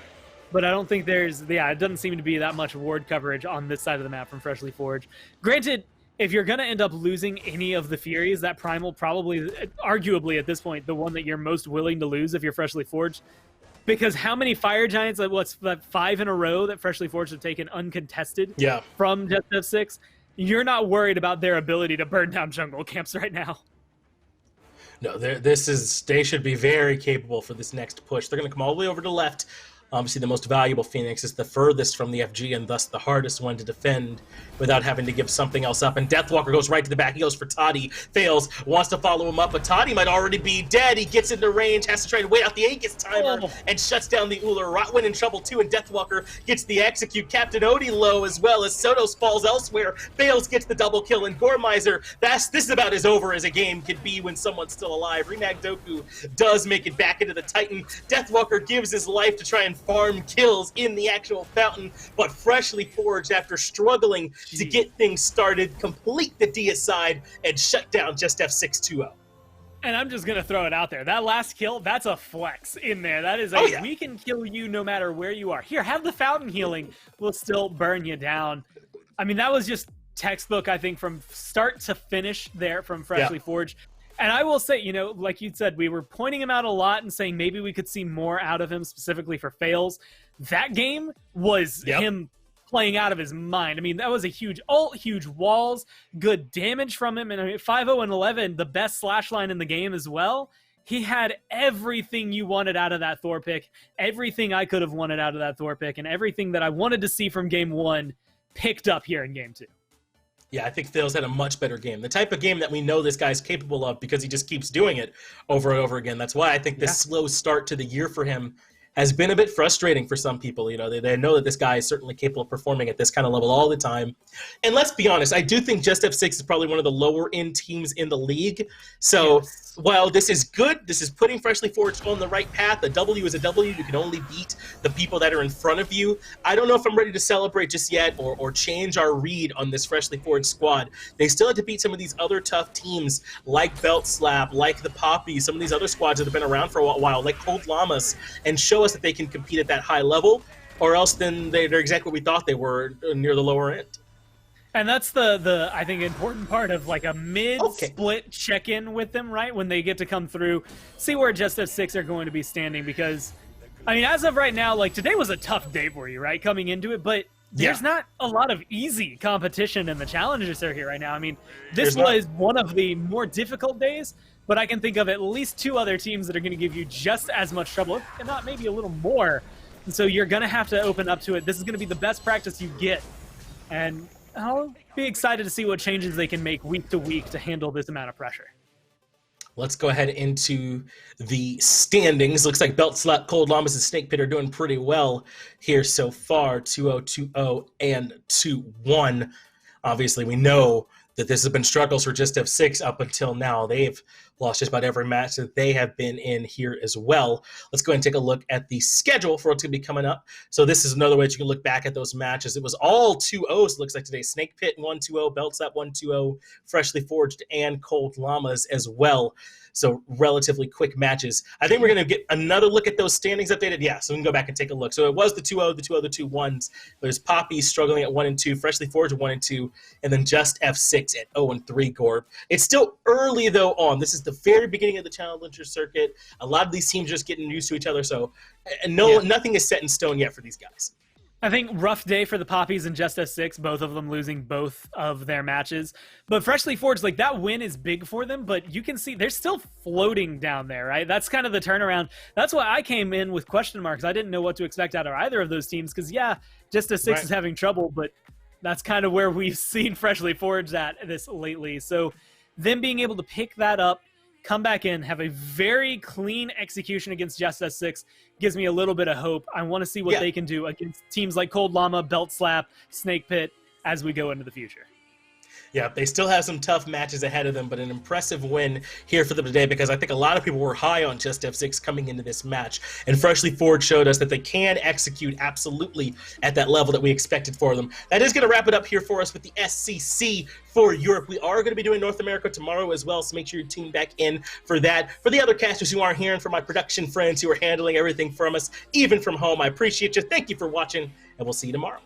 but I don't think it doesn't seem to be that much ward coverage on this side of the map from Freshly Forged. Granted, if you're going to end up losing any of the Furies, that Primal probably, arguably at this point, the one that you're most willing to lose if you're Freshly Forged. Because how many Fire Giants, what's that, 5 in a row that Freshly Forged have taken uncontested from JustF6? You're not worried about their ability to burn down jungle camps right now. No, they should be very capable for this next push. They're going to come all the way over to the left. Obviously, the most valuable Phoenix is the furthest from the FG and thus the hardest one to defend without having to give something else up. And Deathwalker goes right to the back. He goes for Totti. Faeles, wants to follow him up, but Totti might already be dead. He gets into range, has to try to wait out the Aegis timer, and shuts down the Ullr. Rottwen in trouble too, and Deathwalker gets the execute. CaptainOti low as well as Sotos falls elsewhere. Faeles gets the double kill, and Goremizer, this is about as over as a game could be when someone's still alive. RemagDoku does make it back into the Titan. Deathwalker gives his life to try and farm kills in the actual fountain, but Freshly Forged, after struggling to get things started, complete the deicide and shut down JustF6 2-0. And I'm just going to throw it out there. That last kill, that's a flex in there. That is we can kill you no matter where you are. Here, have the fountain healing. We'll still burn you down. I mean, that was just textbook, I think, from start to finish there from Freshly Forged. And I will say, you know, like you said, we were pointing him out a lot and saying maybe we could see more out of him, specifically for Faeles. That game was him playing out of his mind. I mean, that was a huge ult, huge walls, good damage from him. And I mean, 5-0 and 11, the best slash line in the game as well. He had everything you wanted out of that Thor pick, everything I could have wanted out of that Thor pick, and everything that I wanted to see from game 1 picked up here in game 2. Yeah, I think Faeles had a much better game. The type of game that we know this guy's capable of because he just keeps doing it over and over again. That's why I think this slow start to the year for him has been a bit frustrating for some people. You know, they know that this guy is certainly capable of performing at this kind of level all the time. And let's be honest, I do think JustF6 is probably one of the lower-end teams in the league. So while this is good, this is putting Freshly Forged on the right path. A W is a W. You can only beat the people that are in front of you. I don't know if I'm ready to celebrate just yet or change our read on this Freshly Forged squad. They still have to beat some of these other tough teams like Belt Slap, like the Poppy, some of these other squads that have been around for a while, like Cold Llamas, and show us that they can compete at that high level, or else then they're exactly what we thought they were, near the lower end. And that's the I think important part of like a mid-split check-in with them, right? When they get to come through, see where JustF6 are going to be standing, because I mean, as of right now, like today was a tough day for you, right? Coming into it, but there's not a lot of easy competition in the challenges are here right now. I mean, this was one of the more difficult days, but I can think of at least 2 other teams that are going to give you just as much trouble, if not maybe a little more. And so you're going to have to open up to it. This is going to be the best practice you get And I'll be excited to see what changes they can make week to week to handle this amount of pressure. Let's go ahead into the standings. Looks like Belt Slap, Cold Llamas, and Snake Pit are doing pretty well here so far. 2-0, 2-0, and 2-1. Obviously, we know that this has been struggles for JustF6 up until now. They've lost just about every match that they have been in here as well. Let's go ahead and take a look at the schedule for what's going to be coming up. So this is another way that you can look back at those matches. It was all 2-0s, it looks like today. Snake Pit 1-2-0, Belt Slap 1-2-0, Freshly Forged, and Cold Llamas as well. So relatively quick matches. I think we're going to get another look at those standings updated. Yeah, so we can go back and take a look. So it was the 2-0, the 2-0, the 2-1s. There's Poppy struggling at 1-2, Freshly Forged at 1-2, and then JustF6 at 0-3, Gorb. It's still early, though, on. This is the very beginning of the Challenger circuit. A lot of these teams are just getting used to each other, so nothing is set in stone yet for these guys. I think rough day for the Poppies and JustF6, both of them losing both of their matches. But Freshly Forged, like, that win is big for them, but you can see they're still floating down there, right? That's kind of the turnaround. That's why I came in with question marks. I didn't know what to expect out of either of those teams because, yeah, JustF6 is having trouble, but that's kind of where we've seen Freshly Forged at this lately. So them being able to pick that up, come back in, have a very clean execution against JustF6 gives me a little bit of hope. I want to see what they can do against teams like Cold Llama, Belt Slap, Snake Pit as we go into the future. Yeah, they still have some tough matches ahead of them, but an impressive win here for them today because I think a lot of people were high on JustF6 coming into this match. And Freshly Forged showed us that they can execute absolutely at that level that we expected for them. That is going to wrap it up here for us with the SCC for Europe. We are going to be doing North America tomorrow as well, so make sure you tune back in for that. For the other casters who aren't here and for my production friends who are handling everything from us, even from home, I appreciate you. Thank you for watching, and we'll see you tomorrow.